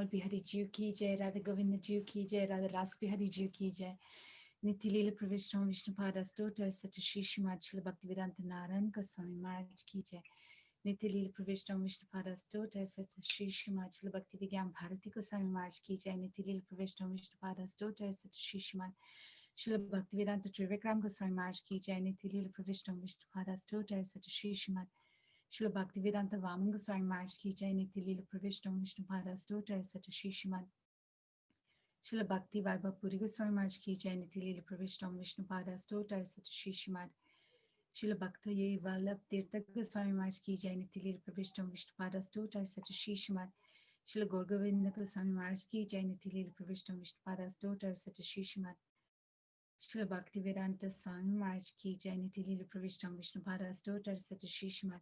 Bihari Ji ki jai, Radha Govinda Ji ki jai, Radha Ras Bihari Ji ki jai. Nitya Leela Pravishtam Vishnupada Stotra Sata Shri Srimad Srila Bhaktivedanta Narayan Goswami Maharaj ki jai. Nitya Leela Pravishtam Vishnupada Stotra Sata Shri Srimad Srila Bhaktivedanta Bharati Goswami Maharaj ki jai. Nitya Leela Pravishtam Vishnupada Stotra Sata Shri Srimad Srila Bhaktivedanta Trivikram Goswami Maharaj ki jai. Nitya Leela Pravishtam Vishnupada Stotra Sata Shri Srimad Srila Bhaktivedanta Vaman Goswami Maharaj ki jai. Nitya Leela Pravishtam Vishnupada Stotra Sata Shri Srimad Srila Bhakti Vaibhav Puri Goswami Maharaj ki jai. Nitya Leela Pravishtam Vishnupada Stotra Sata Shri Srimad Srila Bhakta Ye Vallabh Tirtha Goswami Maharaj ki jai. Nitya Leela Pravishtam Vishnupada Stotra Sata Shri Srimad Srila Gaur Govinda Goswami Maharaj ki jai. Nitya Leela Pravishtam Vishnupada Stotra Sata Shri Srimad Srila Bhakti Vedanta Swami Maharaj ki jai. Nitya Leela Pravishtam Vishnupada Stotra Sata Shri Srimad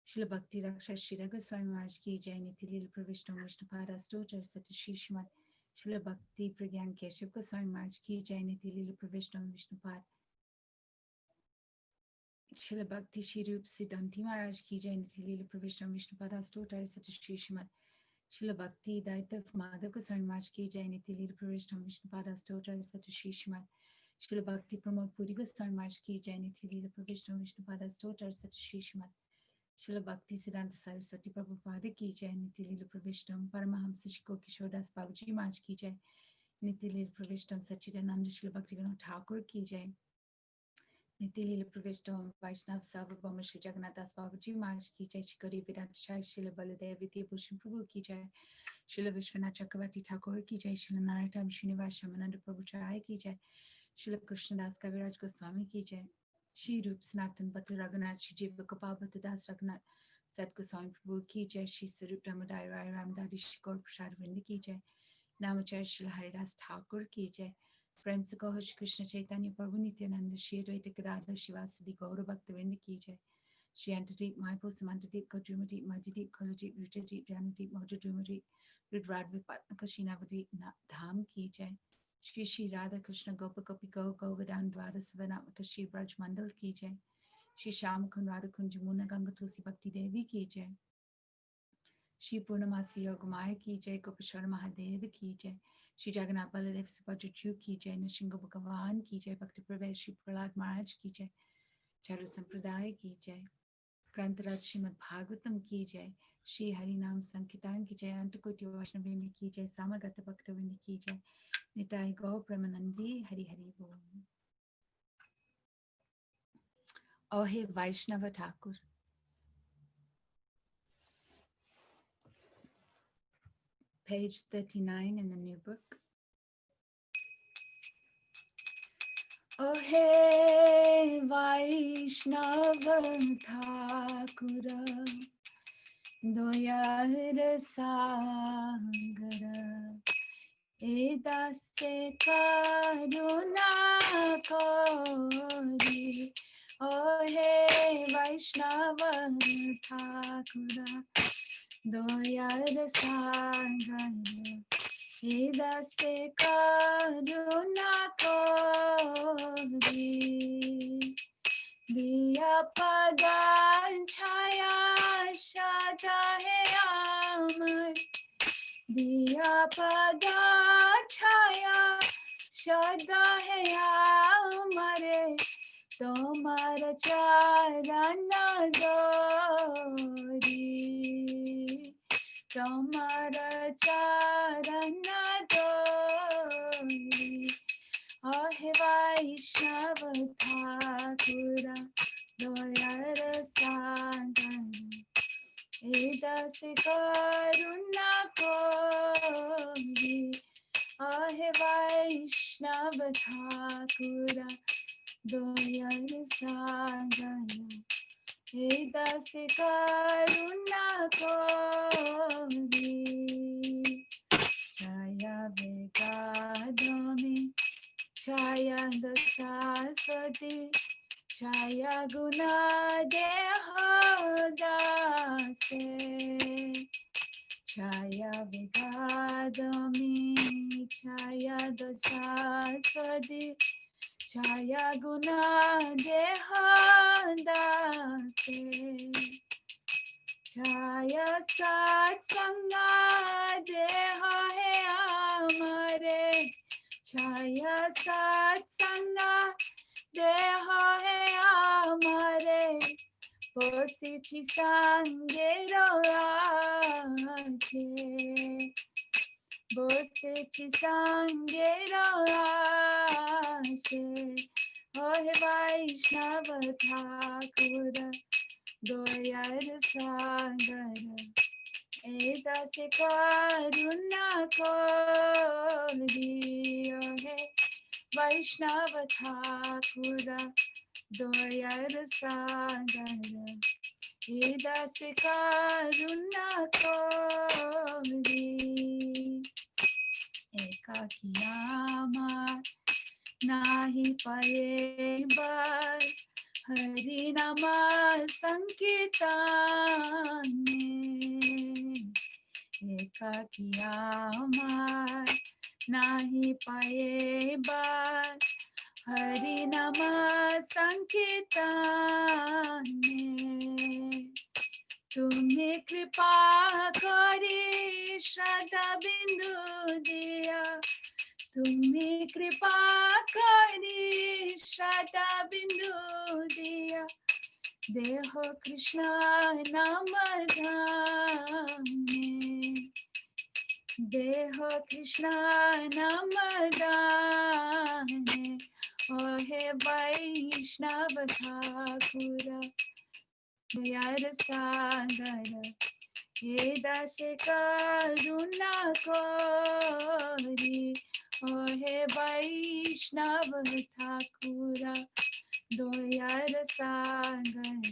Srila Bhakti Raksha Shira Goswami Maharaj ki jai. Nitya Leela Pravishtam Vishnupada Stotra Sata Shri Srimad Srila Bhakti Pragyan Keshav Goswami Maharaj ki jai. Nitya Leela Pravishtam Vishnupad Srila Bhakti Shirup Siddhanti Maharaj ki jai. Nitya Leela Pravishtam Vishnupada Stotra Sata Shri Srimad Srila Bhakti Daitav Madhav Goswami Maharaj ki jai. Nitya Leela Pravishtam Vishnupada Stotra Sata Shri Srimad Srila Bhakti Pramod Puri Goswami Maharaj ki jai. Nitya Leela Pravishtam Vishnupada Stotra Sata Shri Srimad Srila Bhakti Siddhanta Saraswati Prabhupada ki jai. Nitya Leela Pravishtam Paramahamsa Shiko Kishodas Babaji Maharaj ki jai. Nitya Leela Pravishtam Sachidananda Srila Bhaktivinoda Thakur ki jai. Nitya Leela Pravishtam Vaishnava Sarvabhauma Shri Jagannath Das Babaji Maharaj ki jai. Shikari Vedanta Chai Srila Baladev Vidya Bhushan Prabhu ki jai. Srila Vishwanath Chakravarti Thakur ki jai. Srila Narottam Srinivas Shamananda Prabhu Chai ki jai. Srila Krishnadas Kaviraj Goswami ki jai. Shri Rup Sanatan Bhakti Raghunath Shri Jiva Gopal Bhakti Das Raghunath Sat Goswami Prabhu ki jai. Shri Sarup Damodar Rai Ramdari Shri Gaur Prasad Vrinda ki jai. Namacharya Shri Haridas Thakur ki jai. Prem se kaho Shri Krishna Chaitanya Prabhu Nityananda Shri Advaita Gadadhar Shivasadi Gaura Bhaktivinoda ki jai. Shri Antadeep Mayapur Samantadeep Kadrumadeep Majadeep Kaladeep Ruchadeep Janadeep Madhuvrata Rudradvipatnaka Shinavadip Dham ki jai. Shri Shri Radha Krishna Gopa Gopi Go Govardhan Dwara Savanatmaka Shri Braj Mandal ki jai. Shri Sham Kun Radha Kun Jamuna Ganga Tulsi Bhakti Devi ki jai. Shri Purnamasi Yogamaya ki jai. Gopeshwara Mahadev ki jai. Shri Jagannath Baladev Subhadra Ju ki jai. Nrsimha Bhagavan ki jai. Bhakti Pravesh Shri Prahlad Maharaj ki jai. Charu Sampradaya ki jai. Grantaraj Srimad Bhagavatam ki jai. Shri Harinam Sankirtan ki jai. Antakoti Vaishnavini ki jai. Samagata Bhaktavindi ki jai. Nitai Gaur Premanandi Hari Hari Bol. Oh hey Vaishnava Thakur. Page 39 in the new book. Oh hey Vaishnava Thakura Doyar Sagara Edase Karuna Kori Oh hey Vaishnava Thakura Doyar Sagara Edase Karuna Kori Diya Padan Chaya Shada Hai Amar Diya Padan Chaya Shada Hai Amare Tomar Charana Dori Tomar Charana Dori Ahe Vaishnava Thakura Doyar Sagara Edase Karuna Kori Ahe Vaishnava Thakura Doyar Sagara Edase Karuna Kori Jaya Vegadami Jaya Dasaswati Jaya Guna Dehodase Jaya Vigadami Jaya Dasaswati Jaya Guna Dehodase छाया सत्संगा देह है हमारे, छाया सत्संगा देह है हमारे, पोसिची संगेरो आछे, पोसिची संगेरो आछे, ओहे वैष्णव ठाकुर दयार सागर, एदासे करुणा करियो हे वैष्णव ठाकुर दयार सागर, एदासे करुणा करि। एकाकिया आमार नाही पाए बर, हरि नाम संकीर्तन में, एकाकिया आमार नाही पाए बर, हरि नाम संकीर्तन में। तुम्हें कृपा करी श्रद्धा बिंदु दिया, तुम्हें कृपा करी श्रद्धा बिंदु दिया, देहो कृष्ण नाम गाने, देहो कृष्ण नाम गाने, ओ हे वैष्णव ठाकुर दयार सागर, एदासे करुणा करि, ओ हे वैष्णव ठाकुर दयार सागर,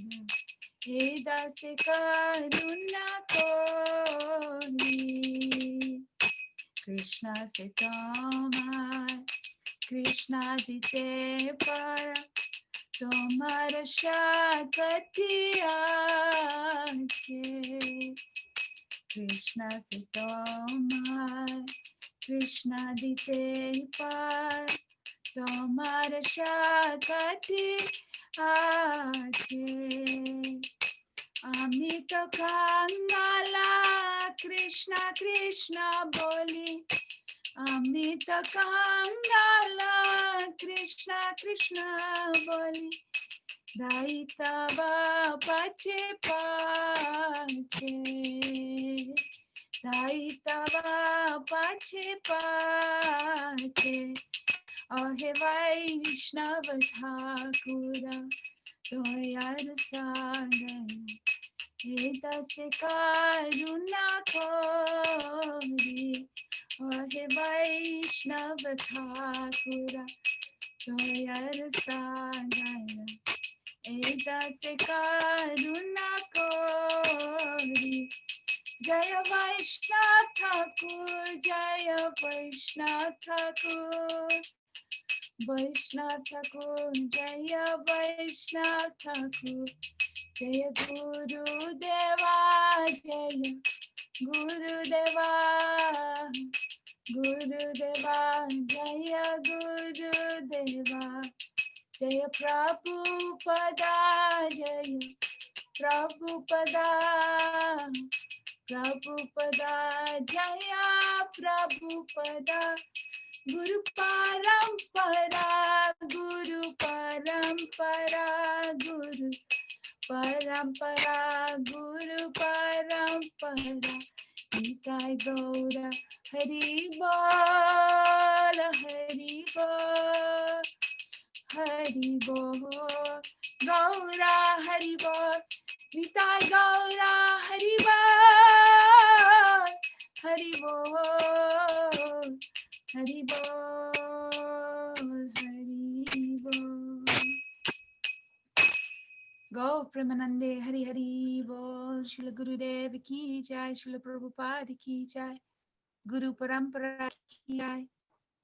एदासे करुणा करि। कृष्ण से तोमार कृष्ण दिते पर, तोमार शक्ति आछे, कृष्ण से तोमार कृष्ण दिते पर, तोमार शक्ति आछे। आमी तो कंगाला कृष्ण कृष्ण बोली, आमी तो कंगाला कृष्ण कृष्ण बोली, दायित्वा पाचे पाचे, दायित्वा पाचे पाचे, ओहे वैष्णव ठाकुर दयार सागर, एदासे करुणा करि, ओहे वैष्णव ठाकुर दयार सागर, एदासे करुणा करि। जय वैष्णव ठाकुर, जय वैष्णव ठाकुर, वैष्णव ठाकुर जय वैष्णव ठाकुर, जय गुरुदेवा, जय गुरुदेवा, गुरुदेवा जय गुरुदेवा, जय प्रभुपदा, जय प्रभुपदा, प्रभुपदा जय प्रभुपदा, गुरु परंपरा, गुरु परंपरा, गुरु परंपरा, गुरु परंपरा, निताय गौर हरि बोल, हरि बोल, हरि बोल, गौरा हरि बोल, निताय गौरा हरि बोल, हरि बोल, हरि बोल, हरि बोल। गौ प्रेमानंदे हरि हरि बोल। श्रील गुरुदेव की जय, श्रील प्रभुपाद की जय, गुरु परंपरा की जय,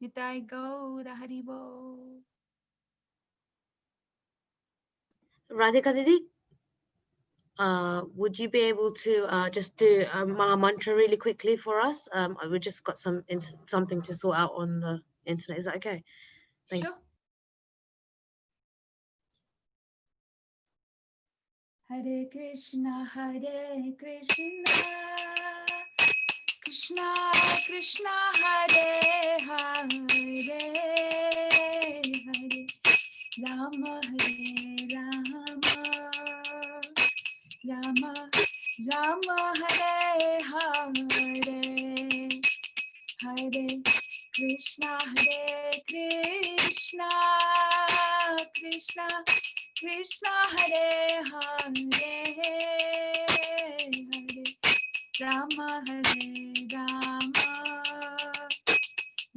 निताय गौर हरि बोल। Radhika Didi, would you be able to just do a Maha Mantra really quickly for us? We just got something to sort out on the internet. Is that okay? Thank Sure. Hare Krishna, Krishna Krishna, Hare Hare, Hare Rama, Hare Rama, Rama Rama, Hare Hare, Hare Krishna, Krishna Krishna, Hare Hare, Hare Rama, Hare Rama,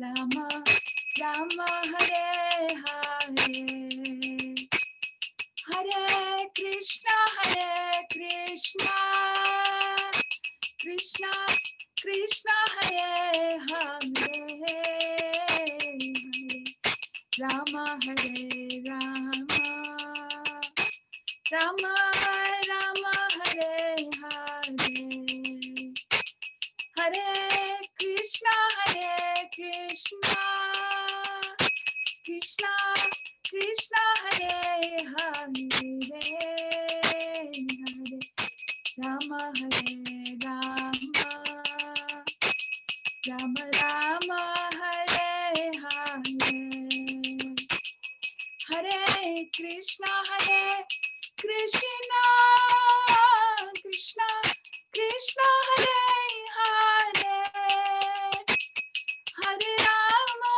Rama Rama, Hare Hare, Hare Krishna, Krishna Krishna, Hare Hare, Hare Rama, Hare Rama, Rama Rama, Hare Hare, Hare Krishna, Krishna Krishna, Hare Hare, Hare Rama, Hare Rama, Rama Rama, Hare Hare, Hare Krishna, Krishna Krishna, Hare Hare, Hare Rama, Rama Rama, Hare Hare, Hare Krishna, Krishna Krishna, Hare Hare, Hare Rama,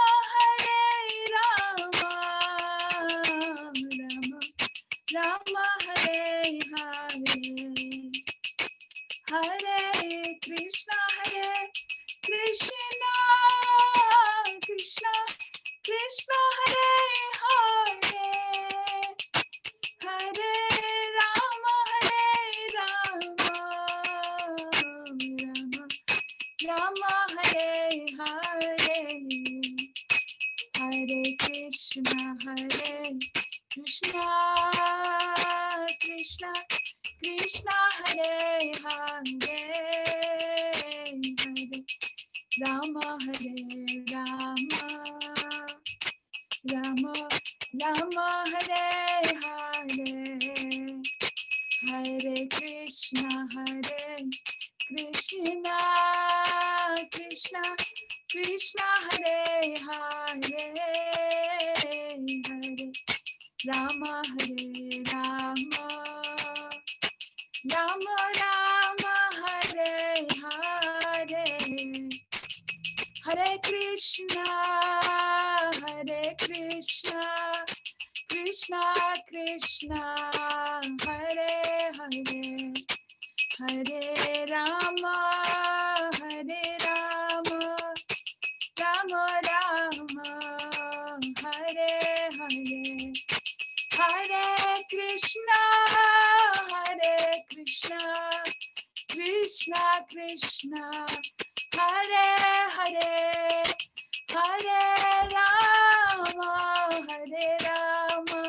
Rama Hare Hare, Hare Krishna, Krishna Krishna, Hare Hare, Hare Rama, Rama Rama, Hare Hare, Hare Krishna, Krishna Krishna, Hare Hare, Hare Rama, Rama Rama, Hare Hare, Hare Krishna, Krishna Krishna, Hare Hare, Hare Rama, Rama Rama, Hare Hare, Hare Krishna, Krishna Krishna, Hare Hare, Hare Rama,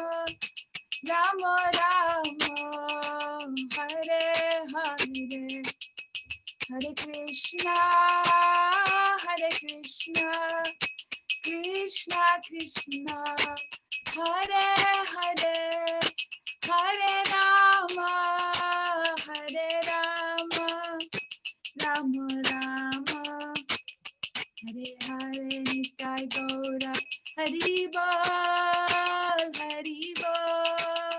Rama Rama, Hare Hare, Hare Krishna, Krishna Krishna, Hare Hare, Hare Rama, Rama Rama, Hare Hare, Nitai Gaura, Hari Bol, Hari Bol,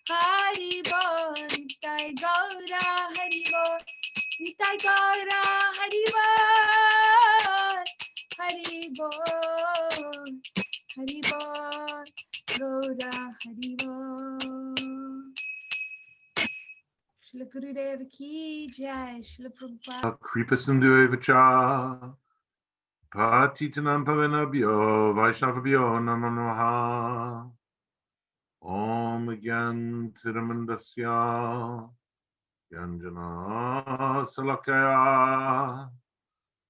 Hari Bol, Nitai Gaura, Hari Bol, Nitai Gaura, Hari Bol, Hari Bol, Hari Bol, Gaura, Hari Bol. Shri Gurudeva ki jai, Shri Prabhupada. Kripa Sindhu Evacha Patitanam Pavanabhyo Vaishnavabhyo Namo Namaha Om Gyan Tiramandasya Yanjana Salakaya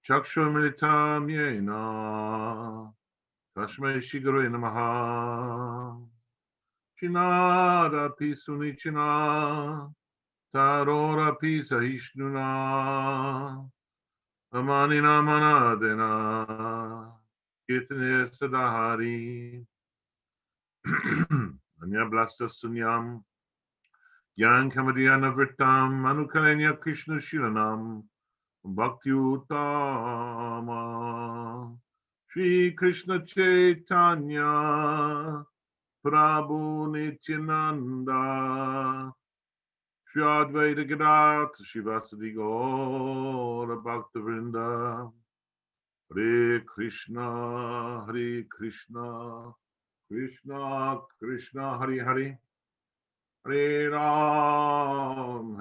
Chakshurmilitam Yena Tashmai Shigure Namaha Chinada Pisunichina Tarora Pisahishnuna Amanina Manadena Kirtane Sadahari Anya Blasta Sunyam Yan Kamadhyana Vritam Anukalenya Krishna Shiranam Bhakti Uttama Shri Krishna Chaitanya Prabhu Nityananda Shri Advaita Gadata Shivasadi Gaura Bhakta Vrinda Hare Krishna Krishna Krishna Hare Hare Hare Ram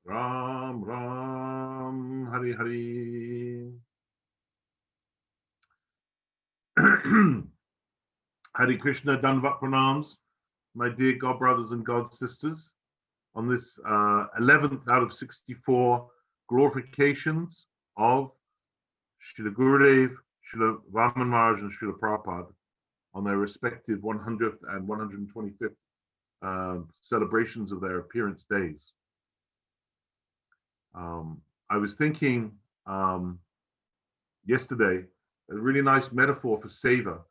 Ram Ram Hare Hare. Hare Krishna, Dandavat Pranams, my dear God brothers and God sisters, on this 11th out of 64 glorifications of Srila Gurudev, Srila Vaman Maharaj, and Srila Prabhupada on their respective 100th and 125th celebrations of their appearance days. I was thinking yesterday, a really nice metaphor for Seva,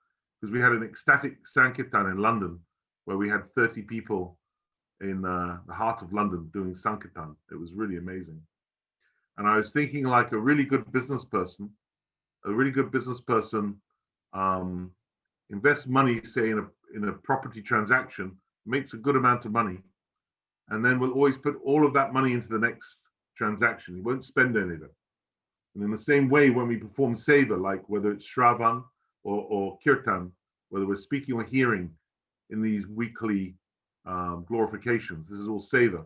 because we had an ecstatic Sankirtan in London where we had 30 people in the heart of London doing Sankirtan. It was really amazing. And I was thinking, like a really good business person, invests money, say in a property transaction, makes a good amount of money, and then will always put all of that money into the next transaction. He won't spend any of it. And in the same way, when we perform Seva, like whether it's Shravan or Kirtan, whether we're speaking or hearing in these weekly glorifications, this is all Seva.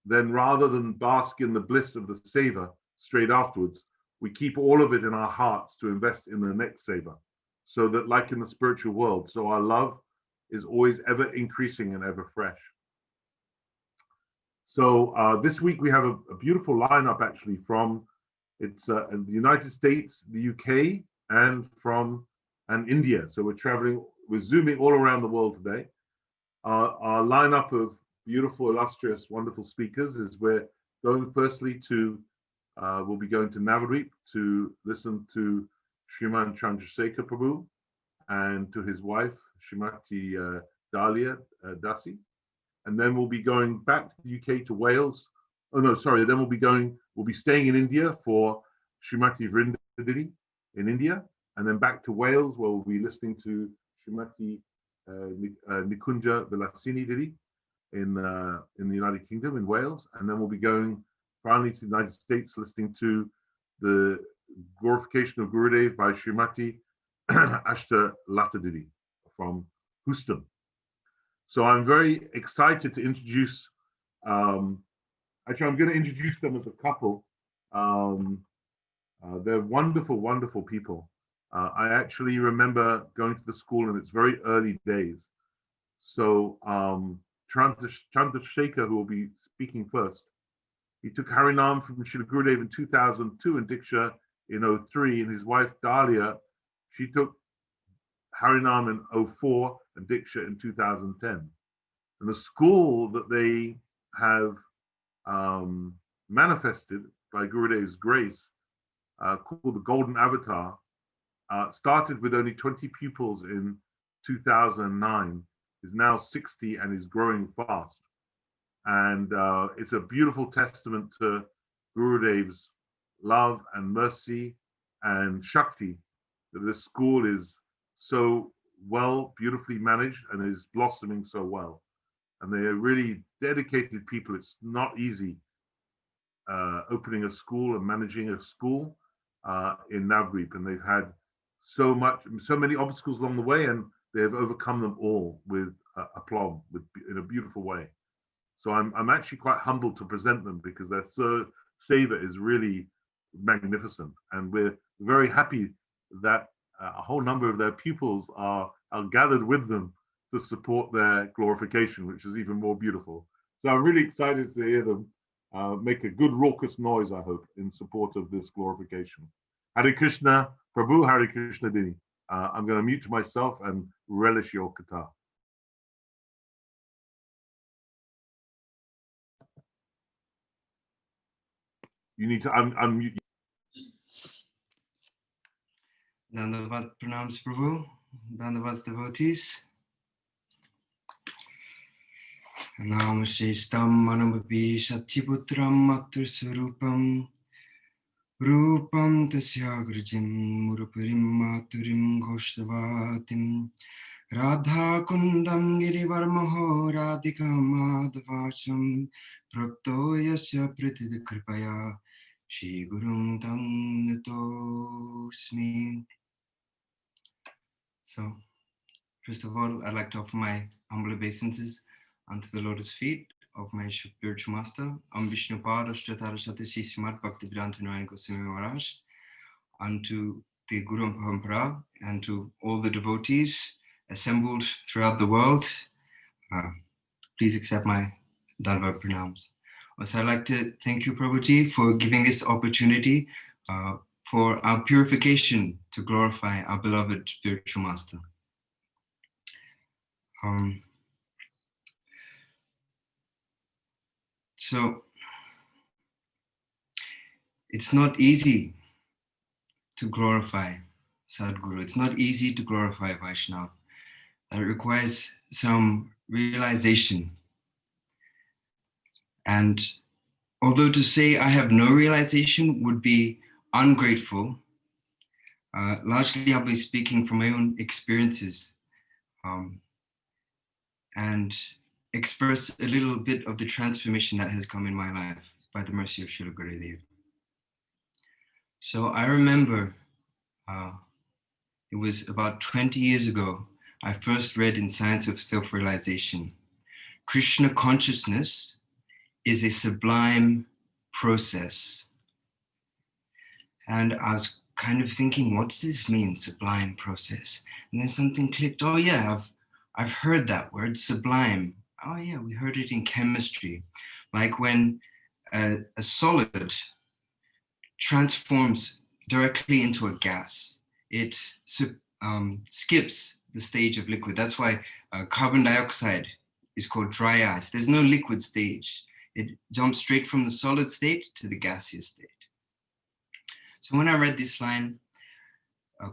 Then rather than bask in the bliss of the Seva straight afterwards, we keep all of it in our hearts to invest in the next Seva. So that, like in the spiritual world, so our love is always ever increasing and ever fresh. So this week we have a beautiful lineup actually from in the United States, the UK, and India. So we're zooming all around the world today. Our lineup of beautiful, illustrious, wonderful speakers is we're going firstly to, we'll be going to Navadvip to listen to Sriman Chandrasekhar Prabhu and to his wife, Srimati Daliya Dasi. And then we'll be going back to the UK to Wales. Oh no, sorry. Then we'll be staying in India for Srimati Vrinda Didi in India, and then back to Wales where we'll be listening to Srimati Nikunja Vilasini Didi in the United Kingdom in Wales, and then we'll be going finally to the United States listening to the glorification of Gurudev by Srimati Asha Lata Didi from Houston. So I'm very excited to introduce, actually I'm going to introduce them as a couple. They're wonderful, wonderful people. I actually remember going to the school in its very early days. So Chandrasekhar, who will be speaking first, he took Harinam from Srila Gurudev in 2002 and Diksha in 2003, and his wife Daliya, she took Harinam in 2004 and Diksha in 2010. And the school that they have manifested by Gurudev's grace, called the Golden Avatar, started with only 20 pupils in 2009, is now 60 and is growing fast. And it's a beautiful testament to Gurudev's love and mercy and Shakti, that this school is so well, beautifully managed and is blossoming so well. And they are really dedicated people. It's not easy opening a school and managing a school in Navadvip, and they've had so many obstacles along the way, and they have overcome them all with aplomb, in a beautiful way. So I'm actually quite humbled to present them because their Seva is really magnificent, and we're very happy that a whole number of their pupils are gathered with them to support their glorification, which is even more beautiful. So I'm really excited to hear them make a good raucous noise, I hope, in support of this glorification. Hare Krishna, Prabhu, Hare Krishna Didi. I'm going to mute myself and relish your katha. You need to unmute. Dandavat pranams Prabhu, Dandavat devotees. Namashistam Manamabi Satiputram Matur Surupam Rupam Tasyagrajim Muruparim Maturim Goshtavatim Radha Kundam Girivarmaho Radhika Madhavacham Prapto Yasya Pritida Kripaya Shri Gurum Tanatosmi. So, first of all, I'd like to offer my humble obeisances unto the lotus feet of my spiritual master, Vishnupada Ashtatara Sriman Bhaktivedanta Narayan Goswami Maharaj, unto the Guru Parampara, and to all the devotees assembled throughout the world. Please accept my Dalva pranams. Also, I'd like to thank you, Prabhuji, for giving this opportunity for our purification to glorify our beloved spiritual master. So it's not easy to glorify Sadhguru. It's not easy to glorify Vaishnava. It requires some realization. And although to say I have no realization would be ungrateful, largely I'll be speaking from my own experiences and express a little bit of the transformation that has come in my life by the mercy of Srila Gurudeva. So I remember it was about 20 years ago, I first read in Science of Self-Realization, Krishna consciousness is a sublime process. And I was kind of thinking, what does this mean, sublime process? And then something clicked, oh yeah, I've heard that word, sublime. Oh yeah, we heard it in chemistry. Like when a solid transforms directly into a gas, it skips the stage of liquid. That's why carbon dioxide is called dry ice. There's no liquid stage. It jumps straight from the solid state to the gaseous state. So when I read this line,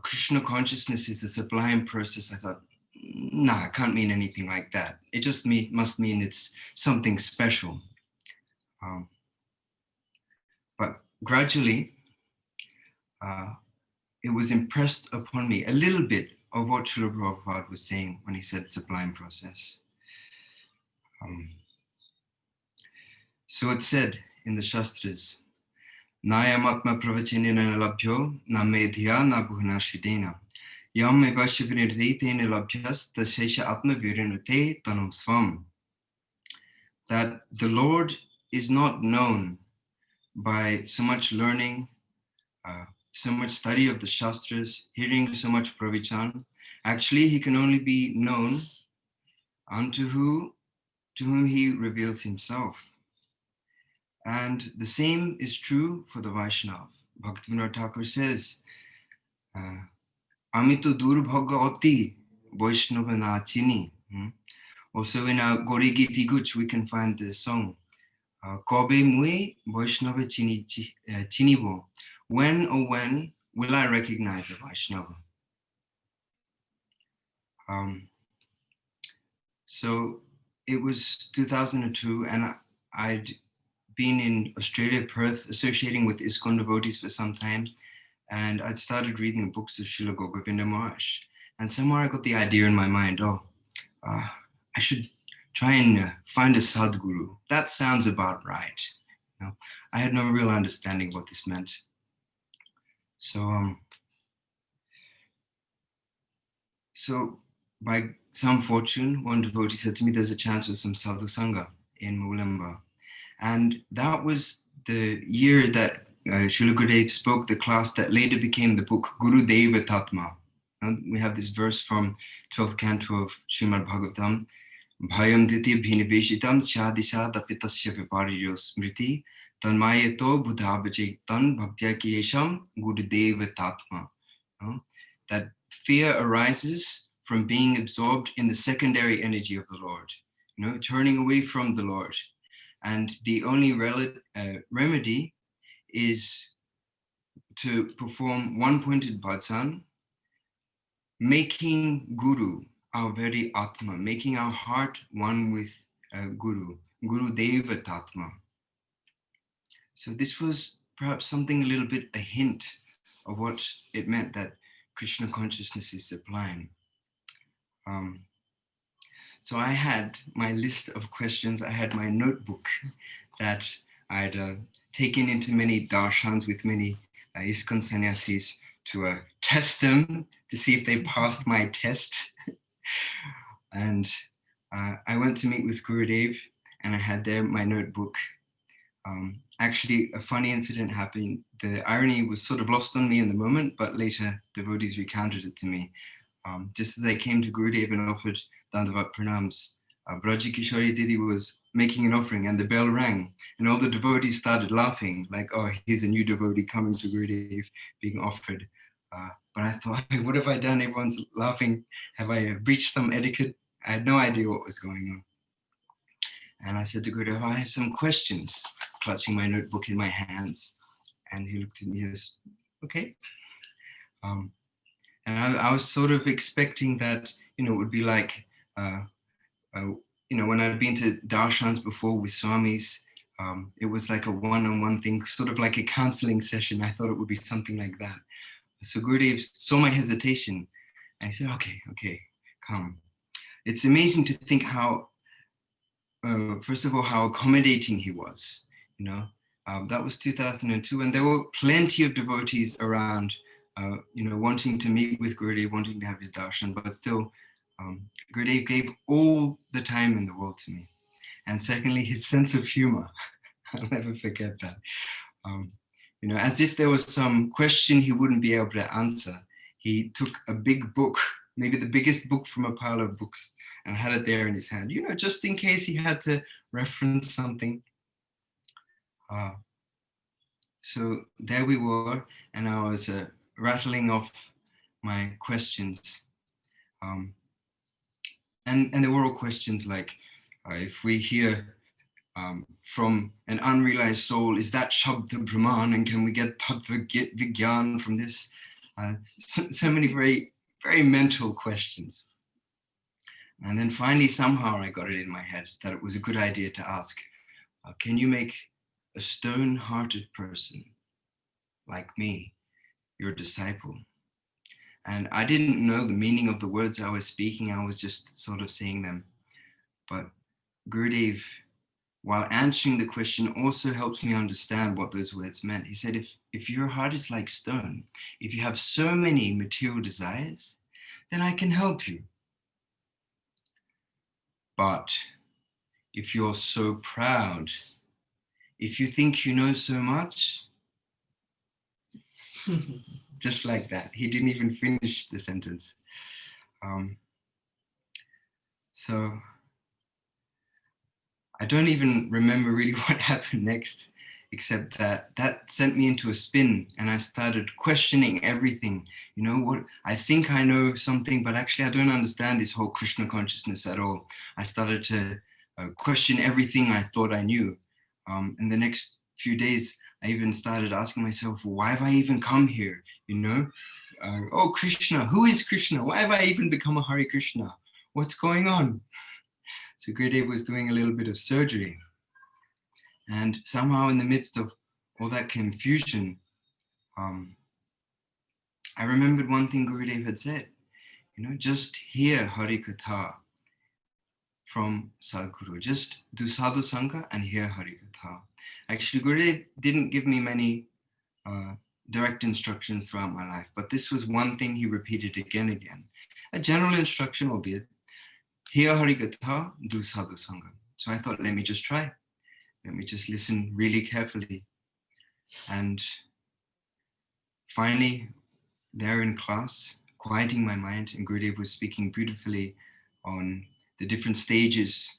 Krishna consciousness is a sublime process, I thought, nah, it can't mean anything like that. It just must mean it's something special. But gradually, it was impressed upon me a little bit of what Srila Prabhupada was saying when he said sublime process. So it said in the Shastras, Nayamatma pravachinina labhyo na medhya na bhuvanashidena yam evashivinirtena labhyas tasesha atma virinute tanam svam. That the Lord is not known by so much learning, so much study of the Shastras, hearing so much pravichan. Actually, he can only be known to whom he reveals himself. And the same is true for the Vaishnava. Bhaktivinoda Thakur says, Amito Durbhagavati Vaishnava na chini. Also in our Gori Giti Guch, we can find the song, Kobe mui Vaishnava chinibo. When, oh when, will I recognize a Vaishnava? So it was 2002, and I'd been in Australia, Perth, associating with ISKCON devotees for some time, and I'd started reading the books of Srila Gurudeva Memories. And somewhere I got the idea in my mind, I should try and find a Sadhguru. That sounds about right. You know, I had no real understanding of what this meant. So by some fortune, one devotee said to me, there's a chance for some Sadhu Sangha in Mulamba. And that was the year that Srila Gurudeva spoke the class that later became the book Gurudeva Tatma. And we have this verse from 12th canto of Srimad Bhagavatam, Bhayam Diti Bhiniveshitam Shadisa Dapitasya Vipariyo Smriti Tanmayato Buddhabhaje Tan Bhaktya Kiyesham Gurudeva Tatma. That fear arises from being absorbed in the secondary energy of the Lord, turning away from the Lord. And the only remedy is to perform one-pointed bhajan, making Guru our very Atma, making our heart one with Gurudeva Tatma. So this was perhaps something a little bit a hint of what it meant that Krishna consciousness is sublime. So I had my list of questions. I had my notebook that I'd taken into many darshans with many ISKCON sannyasis to test them to see if they passed my test. And I went to meet with Gurudev, and I had there my notebook. Actually, a funny incident happened. The irony was sort of lost on me in the moment, but later devotees recounted it to me. Just as I came to Gurudev and offered Dandavat Pranams, Braji Kishori Didi was making an offering and the bell rang and all the devotees started laughing like, oh, here's a new devotee coming to Gurudev being offered. But I thought, what have I done? Everyone's laughing. Have I breached some etiquette? I had no idea what was going on. And I said to Gurudev, I have some questions, clutching my notebook in my hands. And he looked at me and said, okay. And I was sort of expecting that, it would be like, when I'd been to darshans before with swamis, it was like a one-on-one thing, sort of like a counseling session. I thought it would be something like that. So Gurudev saw my hesitation and he said, okay, come. It's amazing to think how, first of all, how accommodating he was, that was 2002 and there were plenty of devotees around, wanting to meet with Gurudev, wanting to have his darshan, but still Gurudev gave all the time in the world to me. And secondly, his sense of humor. I'll never forget that. As if there was some question he wouldn't be able to answer, he took a big book, maybe the biggest book from a pile of books, and had it there in his hand, just in case he had to reference something. So there we were, and I was rattling off my questions. And there were all questions like, if we hear from an unrealized soul, is that Shabda Brahman, and can we get Tattva Vigyan from this? So many very, very mental questions. And then finally, somehow I got it in my head that it was a good idea to ask, can you make a stone-hearted person like me your disciple? And I didn't know the meaning of the words I was speaking. I was just sort of saying them. But Gurudev, while answering the question, also helped me understand what those words meant. He said, if your heart is like stone, if you have so many material desires, then I can help you. But if you're so proud, if you think you know so much, just like that. He didn't even finish the sentence. So I don't even remember really what happened next, except that sent me into a spin and I started questioning everything. What I think I know something, but actually I don't understand this whole Krishna consciousness at all. I started to question everything I thought I knew. In the next few days, I even started asking myself, why have I even come here? Oh, Krishna, who is Krishna? Why have I even become a Hare Krishna? What's going on? So Gurudev was doing a little bit of surgery. And somehow in the midst of all that confusion, I remembered one thing Gurudev had said, just hear Hari Katha from Sadhguru. Just do Sadhu Sangha and hear Hari Katha. Actually, Gurudev didn't give me many direct instructions throughout my life, but this was one thing he repeated again and again. A general instruction, albeit, hear Hari Katha, do Sadhu Sangha. So I thought, let me just try. Let me just listen really carefully. And finally, there in class, quieting my mind, and Gurudev was speaking beautifully on the different stages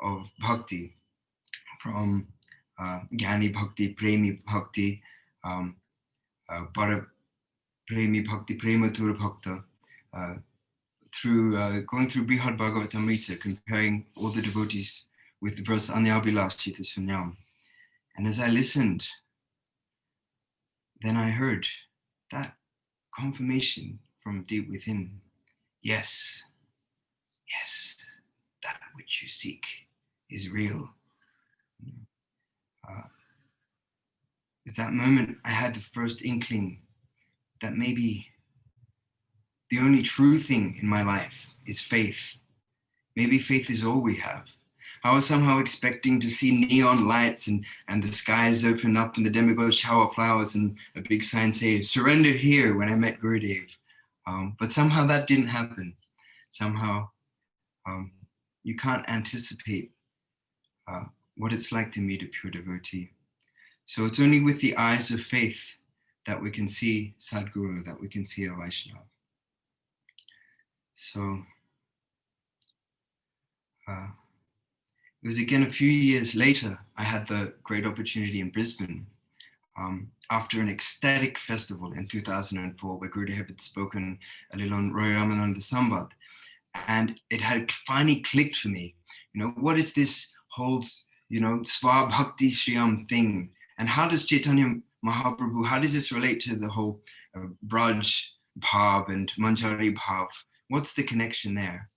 of bhakti, from Jnani Bhakti, Premi Bhakti, Para Premi Bhakti, Prematura Bhakta, through going through Brihad Bhagavatamrita, comparing all the devotees with the verse Anyabhilashita Sunyam. And as I listened, then I heard that confirmation from deep within. Yes, that which you seek is real. At that moment, I had the first inkling that maybe the only true thing in my life is faith. Maybe faith is all we have. I was somehow expecting to see neon lights and the skies open up and the demigods shower flowers and a big sign say, surrender here, when I met Gurudev. But somehow that didn't happen. Somehow you can't anticipate what it's like to meet a pure devotee. So it's only with the eyes of faith that we can see Sadguru, that we can see a Vaishnava. So it was again a few years later, I had the great opportunity in Brisbane after an ecstatic festival in 2004, where Gurudev had spoken a little on Roy Ramananda Sambat. And it had finally clicked for me, what is this whole, Sva Bhakti Shriyam thing? And how does Chaitanya Mahaprabhu, how does this relate to the whole Braj Bhav and Manjari Bhav? What's the connection there?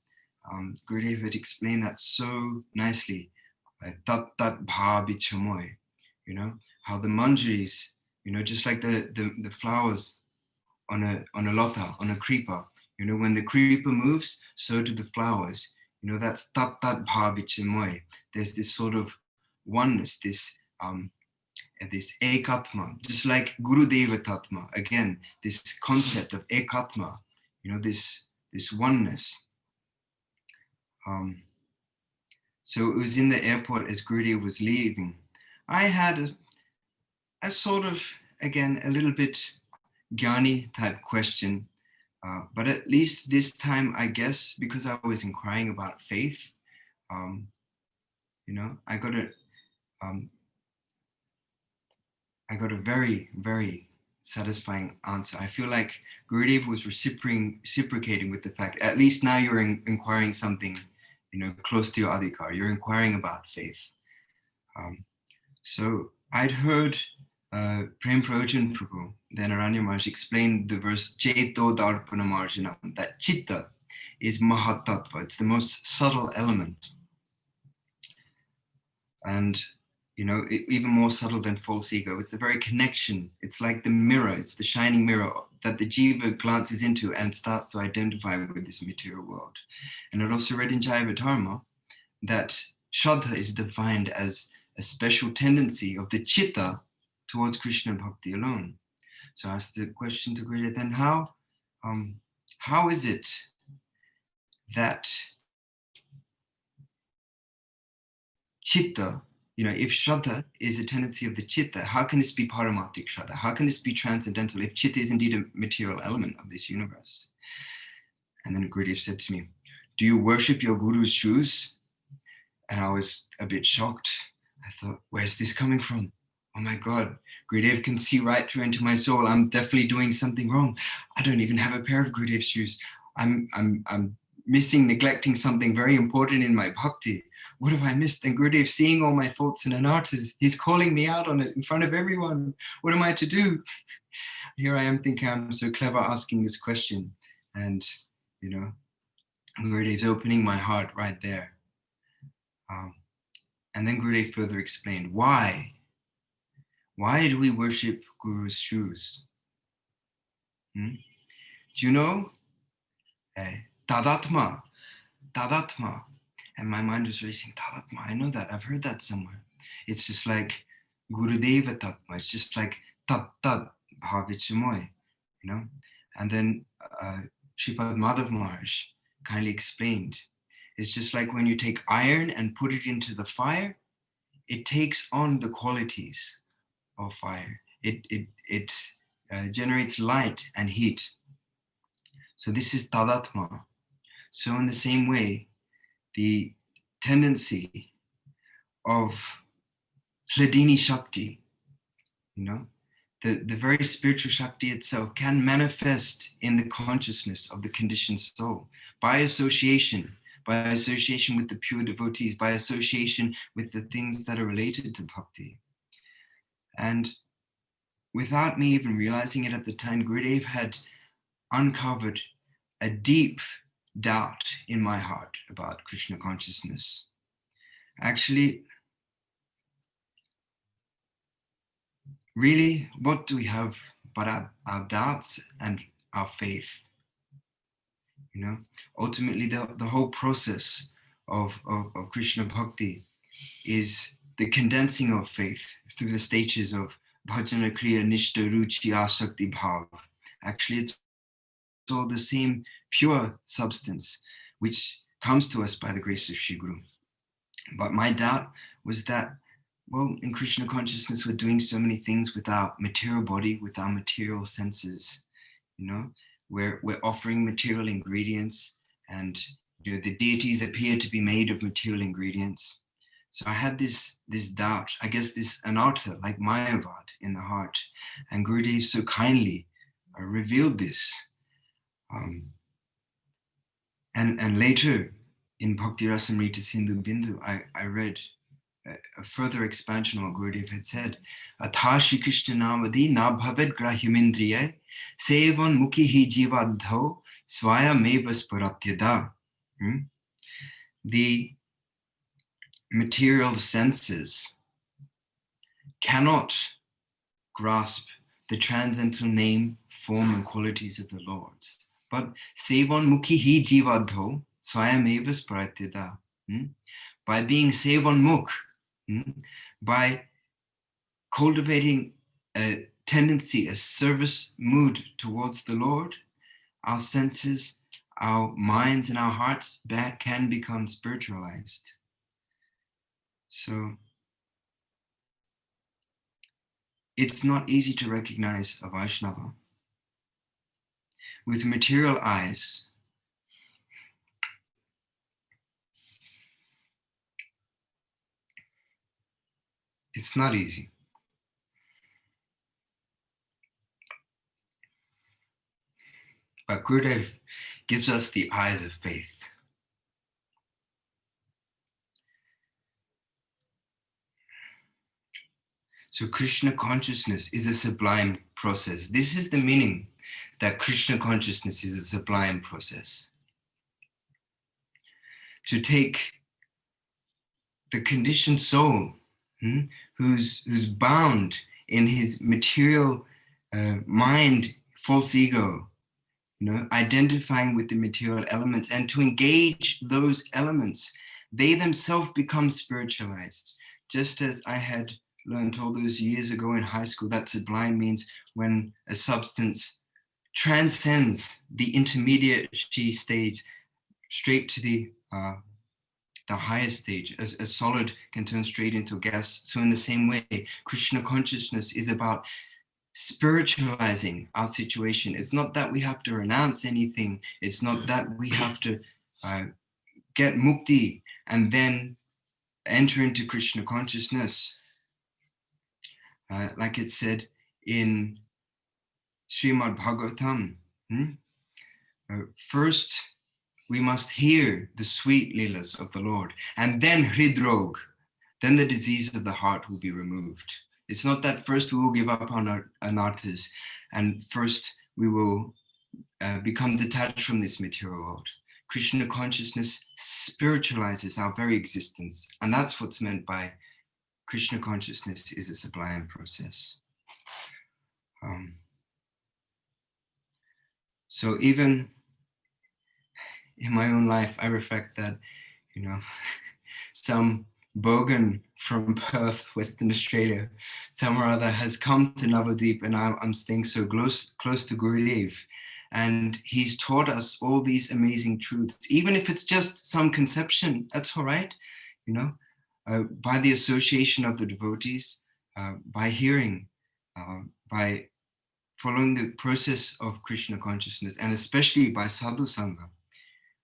Gurudev had explained that so nicely. Tat tat bhav ichamoy, how the manjaris, just like the flowers on a lata, on a creeper, when the creeper moves, so do the flowers. That's tat tat bhav ichamoy. There's this sort of oneness, this ekatma, just like Gurudeva Tatma. Again, this concept of ekatma, this oneness. So it was in the airport as Gurudev was leaving. I had a sort of, again, a little bit Gyani type question, but at least this time, I guess, because I was inquiring about faith, I got a very, very satisfying answer. I feel like Gurudev was reciprocating with the fact, at least now you're inquiring something, close to your adhikar, you're inquiring about faith. So I'd heard Prem Prayojan Prabhu, then Aranya Maharaj, explain the verse Cheto Darpana Marjanam, that chitta is mahatattva, it's the most subtle element. And even more subtle than false ego. It's the very connection. It's like the mirror. It's the shining mirror that the jiva glances into and starts to identify with this material world. And it also read in Jaiva Dharma that Shraddha is defined as a special tendency of the chitta towards Krishna bhakti alone. So I asked the question to Gurudev, then how is it that chitta, if Shraddha is a tendency of the chitta, how can this be paramatik Shraddha? How can this be transcendental if chitta is indeed a material element of this universe? And then Gurudev said to me, do you worship your guru's shoes? And I was a bit shocked. I thought, where's this coming from? Oh my God, Gurudev can see right through into my soul. I'm definitely doing something wrong. I don't even have a pair of Gurudev's shoes. I'm neglecting something very important in my bhakti. What have I missed? And Gurudev, seeing all my faults and anarthas, he's calling me out on it in front of everyone. What am I to do? Here I am thinking I'm so clever asking this question. And, Gurudev's opening my heart right there. And then Gurudev further explained, why? Why do we worship Guru's shoes? Do you know? Tadatma. And my mind was racing, Tadatma, I know that, I've heard that somewhere. It's just like Gurudeva Tatma, it's just like Tat Bhavichamoy, And then Sripad Madhav Maharaj kindly explained, it's just like when you take iron and put it into the fire, it takes on the qualities of fire. It generates light and heat. So this is Tadatma. So in the same way, the tendency of Hladini Shakti, the very spiritual Shakti itself can manifest in the consciousness of the conditioned soul by association with the pure devotees, by association with the things that are related to bhakti. And without me even realizing it at the time, Gurudev had uncovered a deep doubt in my heart about Krishna consciousness. Actually, really, what do we have but our doubts and our faith? You know, ultimately, the whole process of Krishna Bhakti is the condensing of faith through the stages of bhajana, kriya, nishta, ruchi, asakti, bhav. Actually, it's all the same pure substance which comes to us by the grace of Shri Guru. But my doubt was that, well, in Krishna consciousness, we're doing so many things with our material body, with our material senses. You know, we're offering material ingredients, and you know, the deities appear to be made of material ingredients. So I had this doubt, I guess this anartha, like Mayavad in the heart. And Gurudev so kindly revealed this. And later in Bhakti Rasamrita Sindhu Bindu, I read a further expansion of what Gurudev had said. Atha Shri Krishna Namadi na bhavet grahyamindriya sevan mukhi hi jivadho swaya mevas paratyada. The material senses cannot grasp the transcendental name, form, and qualities of the Lord. But sevan mukhi hi jivadho swaya mevas paratyada. By being sevan mukh, by cultivating a tendency, a service mood towards the Lord, our senses, our minds, and our hearts can become spiritualized. So it's not easy to recognize a Vaishnava. With material eyes, it's not easy. But Gurudev gives us the eyes of faith. So Krishna consciousness is a sublime process. This is the meaning, that Krishna consciousness is a sublime process. To take the conditioned soul, who's bound in his material mind, false ego, you know, identifying with the material elements, and to engage those elements, they themselves become spiritualized. Just as I had learned all those years ago in high school, that sublime means when a substance transcends the intermediate stage straight to the highest stage. A solid can turn straight into gas. So in the same way, Krishna consciousness is about spiritualizing our situation. It's not that we have to renounce anything. It's not that we have to get mukti and then enter into Krishna consciousness. Like it said in Srimad Bhagavatam, first we must hear the sweet leelas of the Lord, and then hridrog, then the disease of the heart will be removed. It's not that first we will give up on our anarthas, and first we will become detached from this material world. Krishna consciousness spiritualizes our very existence, and that's what's meant by Krishna consciousness is a sublime process. So even in my own life, I reflect that, you know, some bogan from Perth, Western Australia, some or other has come to Navadip, and I'm staying so close to Gurudev, and he's taught us all these amazing truths. Even if it's just some conception, that's all right, you know, by the association of the devotees, by hearing, by following the process of Krishna consciousness, and especially by sadhu sangha,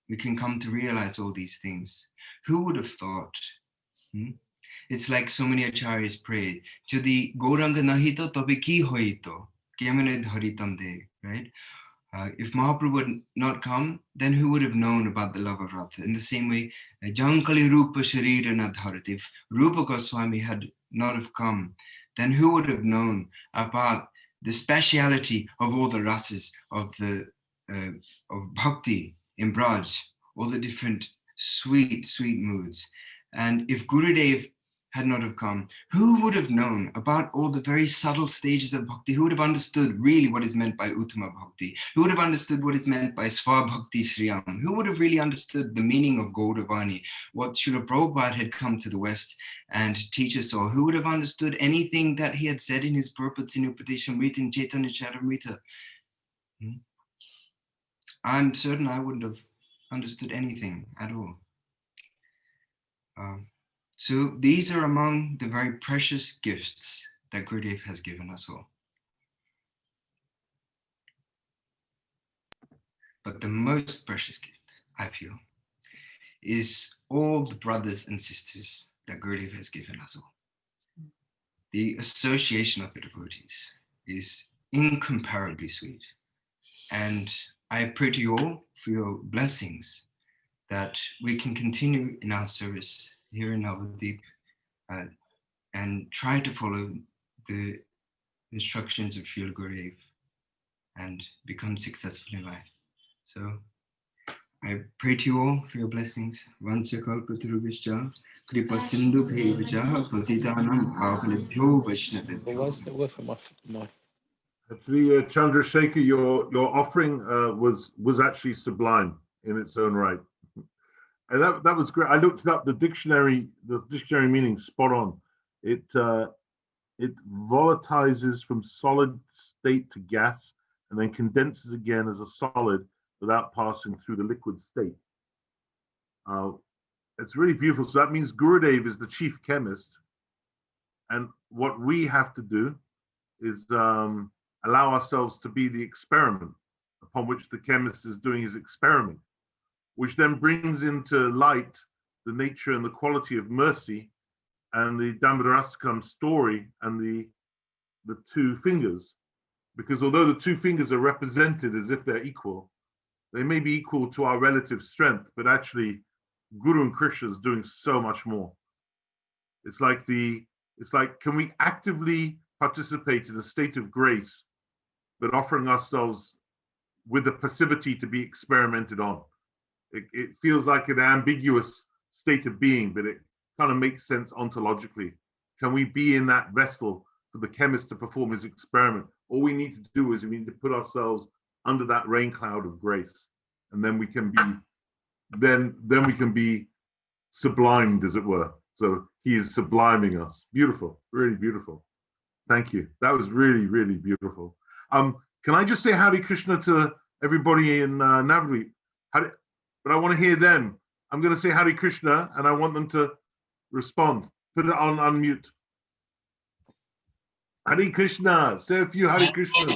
we can come to realize all these things. Who would have thought? It's like so many acharyas prayed, Jodi Gauranga nahito tobe ki hoito, kemane dharitam de, right? If Mahaprabhu would not come, then who would have known about the love of Radha? In the same way, Jankali Rupa Sharira na dharat. If Rupa Goswami had not have come, then who would have known about the speciality of all the rasas of of bhakti in Braj, all the different sweet moods. And if Gurudev had not have come, who would have known about all the very subtle stages of bhakti? Who would have understood really what is meant by Uttama Bhakti? Who would have understood what is meant by Sva Bhakti Sriyam? Who would have really understood the meaning of Gaudavani, what Srila Prabhupada had come to the West and teach us all? Who would have understood anything that he had said in his purports in Upadeshamrita and Chaitanya Charitamrita? I'm certain I wouldn't have understood anything at all. So these are among the very precious gifts that Gurudev has given us all. But the most precious gift, I feel, is all the brothers and sisters that Gurudev has given us all. The association of the devotees is incomparably sweet. And I pray to you all for your blessings that we can continue in our service here in Navadvip and try to follow the instructions of Srila Gurudev and become successful in life. So I pray to you all for your blessings. Vanchakalpatarubhishcha, kripa sindhu bhevacha, patitanam bhavanebhyo vaishnavebhyo. Actually, Chandrasekhar, your offering was actually sublime in its own right. And that was great. I looked up the dictionary meaning, spot on. It volatilizes from solid state to gas and then condenses again as a solid without passing through the liquid state. It's really beautiful. So that means Gurudev is the chief chemist. And what we have to do is allow ourselves to be the experiment upon which the chemist is doing his experiment, which then brings into light the nature and the quality of mercy and the Damodarastakam story and the two fingers. Because although the two fingers are represented as if they're equal, they may be equal to our relative strength, but actually Guru and Krishna is doing so much more. It's like, can we actively participate in a state of grace, but offering ourselves with the passivity to be experimented on? It feels like an ambiguous state of being, but it kind of makes sense ontologically. Can we be in that vessel for the chemist to perform his experiment? All we need to do is we need to put ourselves under that rain cloud of grace, and then we can be, then we can be sublimed, as it were. So he is subliming us. Beautiful, really beautiful. Thank you. That was really, really beautiful. Can I just say Hare Krishna to everybody in Navadvip? But I want to hear them. I'm going to say Hare Krishna, and I want them to respond. Put it on unmute. Hare Krishna. Say a few Hare Krishna.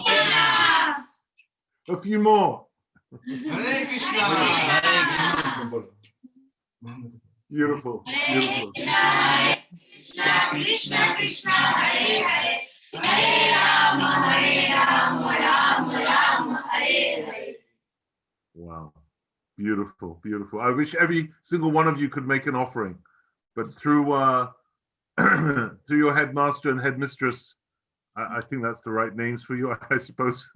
A few more. Hare Krishna. Beautiful. Beautiful. Krishna Krishna Hare Hare Hare Rama Rama Hare Hare. Wow. Beautiful, beautiful. I wish every single one of you could make an offering, but through through your headmaster and headmistress, I think that's the right names for you, I suppose.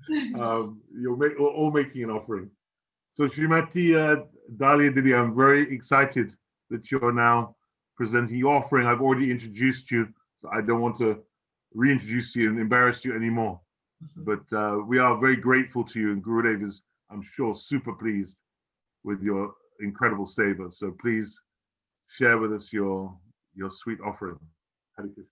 You're all making an offering. So Srimati, Daliya, Didi, I'm very excited that you're now presenting your offering. I've already introduced you, so I don't want to reintroduce you and embarrass you anymore. But we are very grateful to you, and Gurudev is, I'm sure, super pleased with your incredible seva. So please share with us your sweet offering. Hare Krishna.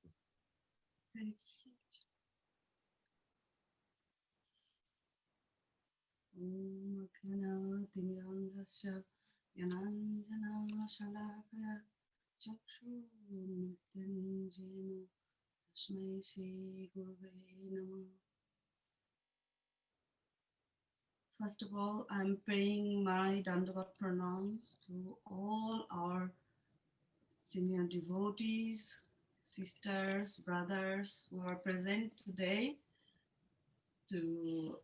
First of all, I'm praying my Dandavat pranams to all our senior devotees, sisters, brothers who are present today to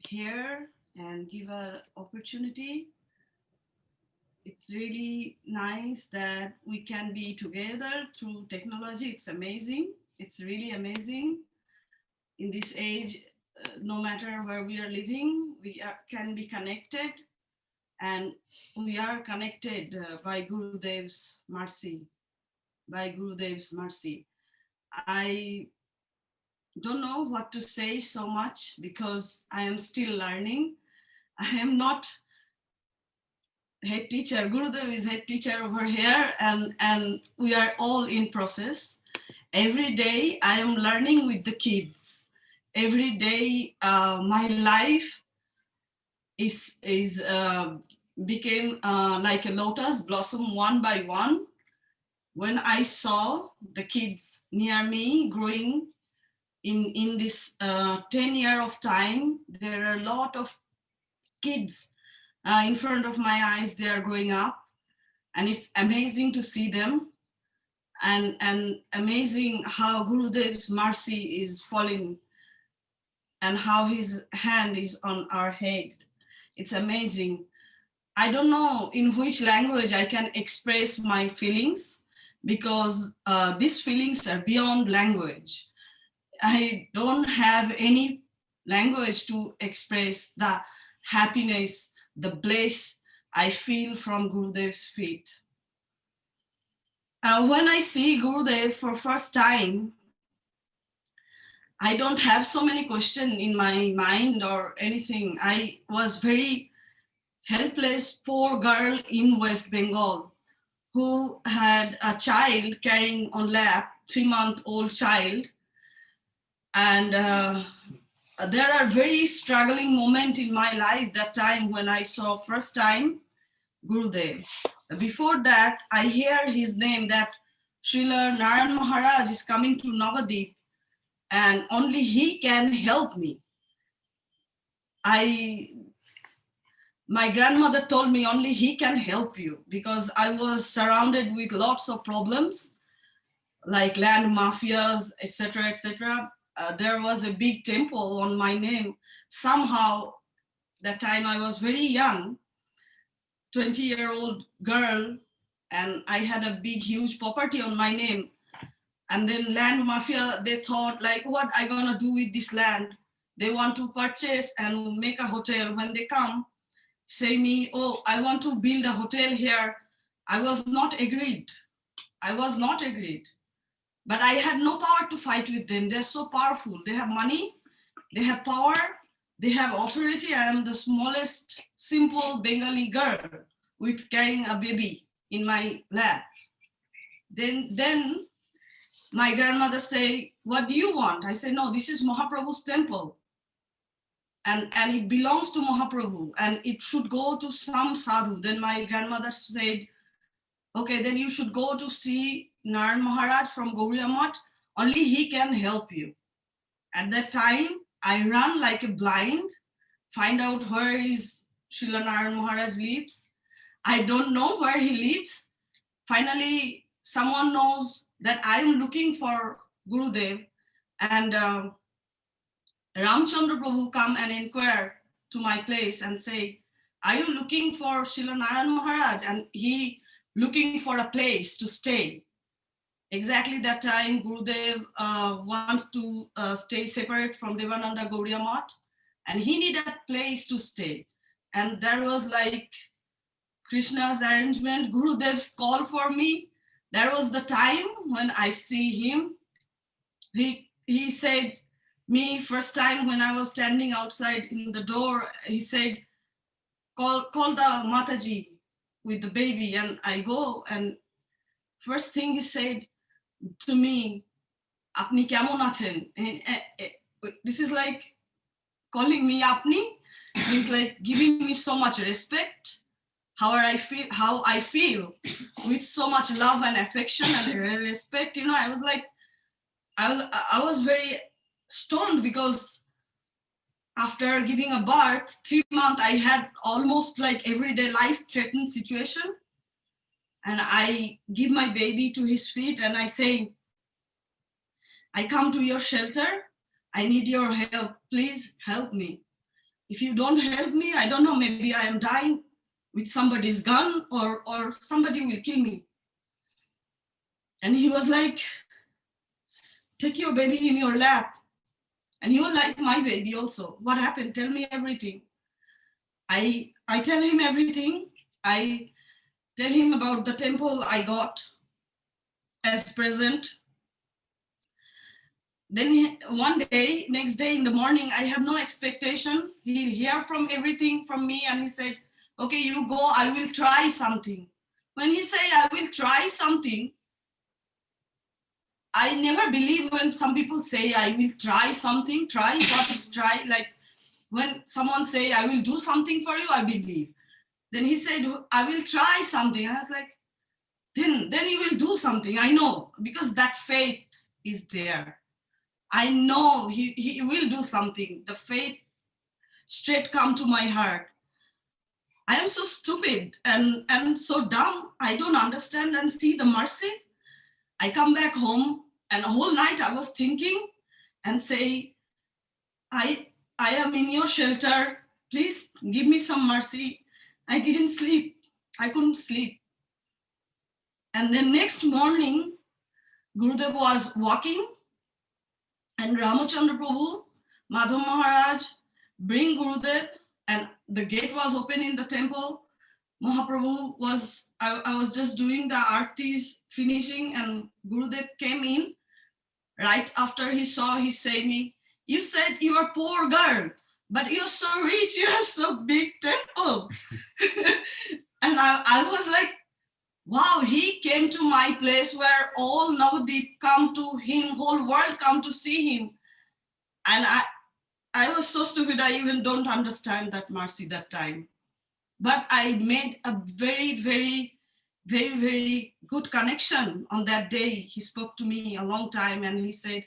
hear and give an opportunity. It's really nice that we can be together through technology. It's amazing. It's really amazing. In this age, no matter where we are living, we can be connected. And we are connected by Gurudev's mercy. By Gurudev's mercy. I don't know what to say so much because I am still learning. I am not head teacher. Gurudev is head teacher over here, and we are all in process. Every day I am learning with the kids. Every day my life is became like a lotus blossom one by one. When I saw the kids near me growing in this 10 year of time, there are a lot of kids in front of my eyes. They are growing up, and it's amazing to see them, and amazing how Gurudev's mercy is falling and how his hand is on our head. It's amazing. I don't know in which language I can express my feelings, because these feelings are beyond language. I don't have any language to express the happiness, the bliss I feel from Gurudev's feet. When I see Gurudev for first time, I don't have so many questions in my mind or anything. I was very helpless, poor girl in West Bengal who had a child carrying on lap, 3-month-old child. And there are very struggling moments in my life that time when I saw first time Gurudev. Before that, I hear his name that Srila Narayan Maharaj is coming to Navadip and only he can help me. My grandmother told me only he can help you, because I was surrounded with lots of problems like land mafias, etc., etc. There was a big temple on my name. Somehow, that time I was very young, 20-year-old girl, and I had a big, huge property on my name. And then land mafia, they thought like, what I gonna do with this land? They want to purchase and make a hotel. When they come, say me, oh, I want to build a hotel here. I was not agreed. I was not agreed. But I had no power to fight with them. They're so powerful. They have money, they have power, they have authority. I am the smallest, simple Bengali girl with carrying a baby in my lap. Then my grandmother say, what do you want? I say, no, this is Mahaprabhu's temple. And it belongs to Mahaprabhu and it should go to some sadhu. Then my grandmother said, okay, then you should go to see Narayan Maharaj from Gauriya Math. Only he can help you. At that time, I ran like a blind, find out where is Srila Narayan Maharaj lives. I don't know where he lives. Finally, someone knows that I am looking for Gurudev, and Ramchandra Prabhu come and inquire to my place and say, are you looking for Srila Narayan Maharaj? And he looking for a place to stay. Exactly that time, Gurudev wants to stay separate from Devananda Gauriya Math, and he needed a place to stay. And that was like Krishna's arrangement, Gurudev's call for me. That was the time when I see him. He said me first time when I was standing outside in the door, he said, call the Mataji with the baby. And I go, and first thing he said to me, Apni kemon achen? This is like calling me Apni. It's like giving me so much respect. How I feel with so much love and affection and respect. You know, I was like, I was very stunned, because after giving a birth, 3 months, I had almost like everyday life-threatening situation. And I give my baby to his feet and I say, I come to your shelter. I need your help. Please help me. If you don't help me, I don't know, maybe I am dying with somebody's gun or somebody will kill me. And he was like, take your baby in your lap. And he was like, my baby also. What happened? Tell me everything. I tell him everything. I tell him about the temple I got as present. Then one day, next day in the morning, I have no expectation. He'll hear from everything from me, and he said, okay, you go, I will try something. When he say, I will try something, I never believe when some people say, I will try something. Try, what is try? Like when someone say, I will do something for you, I believe. Then he said, I will try something. I was like, then you will do something. I know, because that faith is there. I know he will do something. The faith straight come to my heart. I am so stupid and so dumb. I don't understand and see the mercy. I come back home and a whole night I was thinking and say, I am in your shelter. Please give me some mercy. I didn't sleep. I couldn't sleep. And then next morning, Gurudev was walking and Ramachandra Prabhu, Madhav Maharaj bring Gurudev, and the gate was open in the temple. Mahaprabhu was, I was just doing the artis, finishing, and Gurudev came in. Right after he saw, he said me, you said you are poor girl, but you're so rich, you have so big temple. And I was like, wow, he came to my place where all Navadip come to him, whole world come to see him. And I was so stupid, I even don't understand that mercy that time. But I made a very, very, very, very good connection on that day. He spoke to me a long time and he said,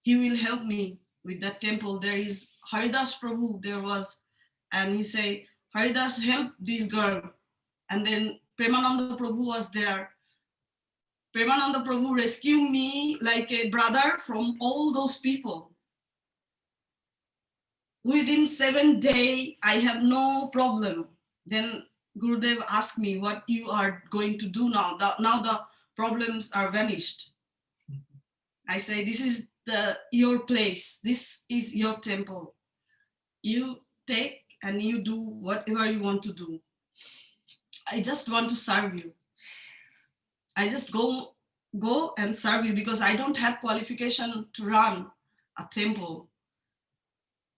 he will help me with that temple. There is Haridas Prabhu, there was, and he said, Haridas, help this girl. And then Premananda Prabhu was there. Premananda Prabhu rescued me like a brother from all those people. Within 7 days, I have no problem. Then Gurudev asked me what you are going to do now. Now the problems are vanished. I say, this is your place. This is your temple. You take and you do whatever you want to do. I just want to serve you. I just go and serve you because I don't have qualification to run a temple.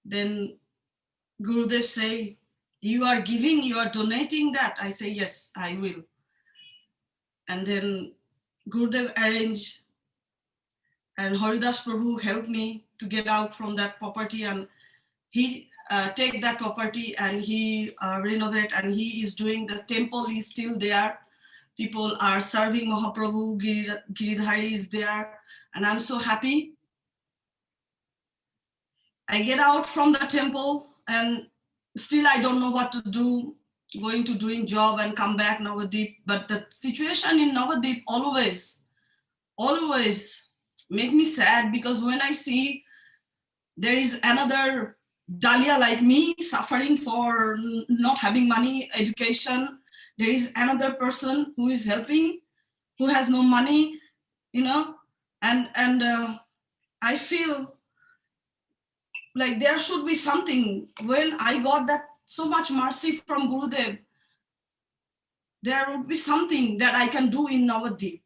Then Gurudev say, you are giving, you are donating that. I say, yes, I will. And then Gurudev arranged, and Haridas Prabhu helped me to get out from that property, and he take that property and he renovate, and he is doing, the temple is still there. People are serving Mahaprabhu, Giridhari is there, and I'm so happy. I get out from the temple and still I don't know what to do, going to doing job and come back Navadip. But the situation in Navadip always make me sad, because when I see there is another Daliya like me suffering for not having money, education, there is another person who is helping, who has no money, you know, and I feel like there should be something. When I got that so much mercy from Gurudev, there would be something that I can do in Navadip.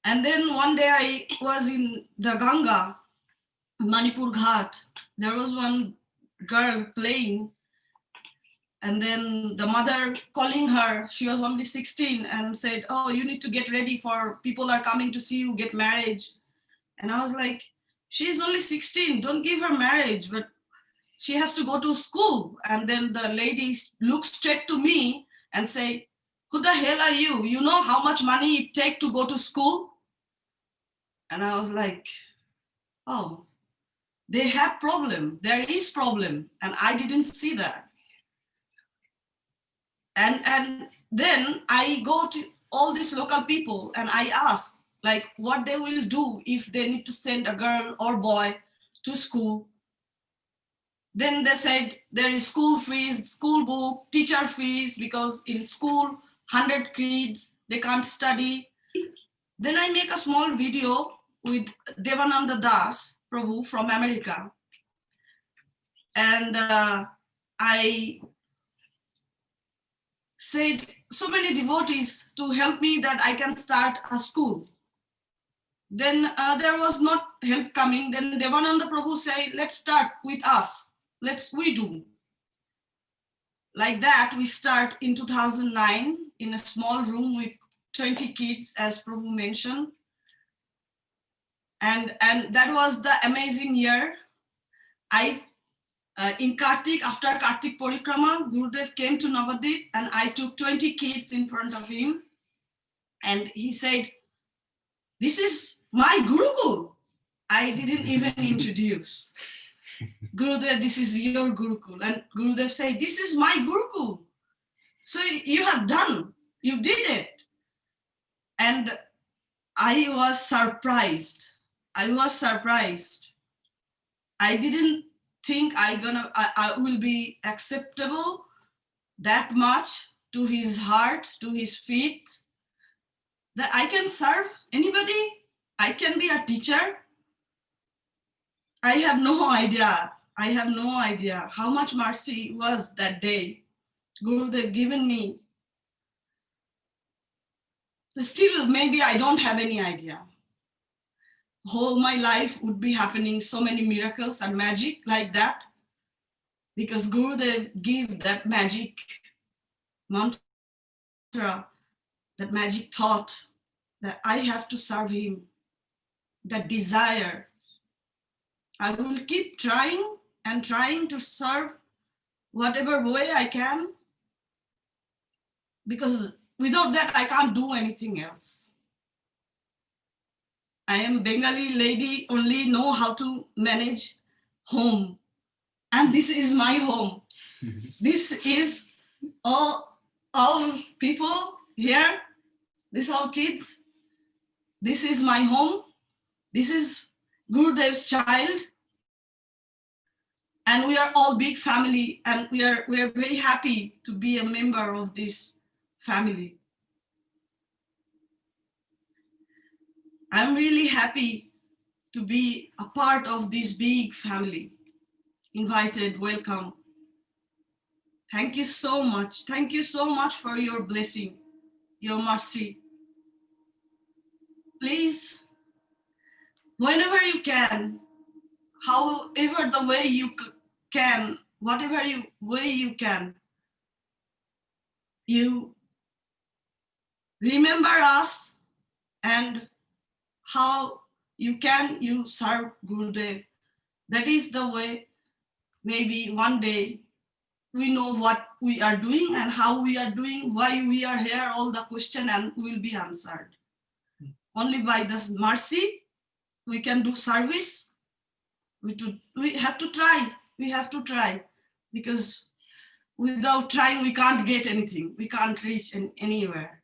And then one day I was in the Ganga, Manipur Ghat. There was one girl playing, and then the mother calling her, she was only 16, and said, oh, you need to get ready, for people are coming to see you get marriage. And I was like, she's only 16, don't give her marriage, but she has to go to school. And then the lady looked straight to me and say, who the hell are you? You know how much money it takes to go to school? And I was like, oh, they have problem. There is problem. And I didn't see that. And then I go to all these local people and I ask, like, what they will do if they need to send a girl or boy to school. Then they said there is school fees, school book, teacher fees, because in school, 100 kids, they can't study. Then I make a small video with Devananda Das Prabhu from America. And I said so many devotees to help me that I can start a school. Then there was not help coming. Then Devananda Prabhu said, let's start with us. We do. Like that, we start in 2009 in a small room with 20 kids, as Prabhu mentioned. And that was the amazing year. In Kartik, after Kartik Parikrama, Gurudev came to Navadip and I took 20 kids in front of him. And he said, this is my Gurukul. I didn't even introduce. Gurudev, this is your Gurukul. And Gurudev said, this is my Gurukul. So you have done, you did it. And I was surprised. I didn't think I will be acceptable that much to his heart, to his feet, that I can serve anybody. I can be a teacher. I have no idea how much mercy was that day Gurudev given me. Still, maybe I don't have any idea. Whole my life would be happening so many miracles and magic like that, because Gurudev gave that magic mantra, that magic thought that I have to serve him, that desire. I will keep trying to serve whatever way I can, because without that I can't do anything else. I am Bengali lady, only know how to manage home. And this is my home. This is all people here. This all kids. This is my home. This is Gurudev's child. And we are all big family, and we are very happy to be a member of this family. I'm really happy to be a part of this big family. Invited, welcome. Thank you so much. Thank you so much for your blessing, your mercy. Please, whenever you can, however the way you can, whatever way you can, you remember us and how you serve Gurudev. That is the way. Maybe one day we know what we are doing and how we are doing, why we are here, all the question and will be answered. Only by this mercy we can do service. We have to try. We have to try, because without trying we can't get anything. We can't reach anywhere.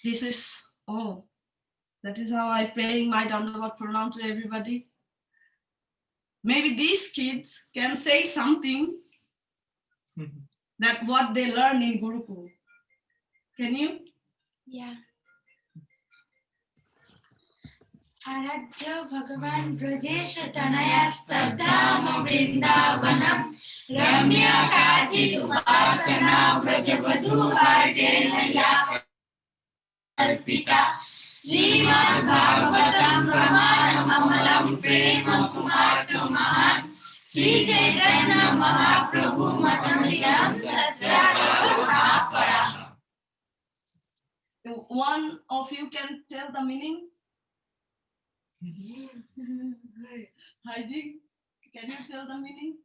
This is all. That is how I paying my Dandavat Pranam to everybody. Maybe these kids can say something that what they learn in Gurukul. Can you? Yeah. Aradhya Bhagavan Brajesha Tanaya Stabdham Vrindavanam Ramya Kachit Upasana Brajavadhu Vardena Ya Kalpita Sriman Bhagavatam Ramanam Amalam Premam Kumartam Mahan Sri Chaitanya Mahaprabhu Matamriyam Tattva Mahapara. One of you can tell the meaning? Heidi, can you tell the meaning?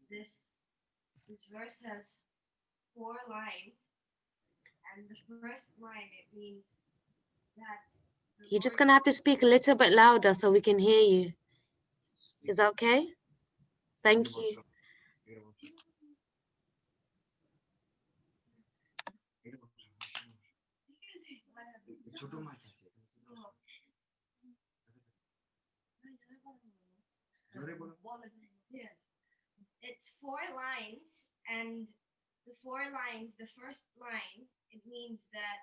This verse has 4 lines, and the first line, it means that You're just gonna have to speak a little bit louder so we can hear you. Is that okay? Thank you. Yes. It's 4 lines, and the 4 lines, the first line, it means that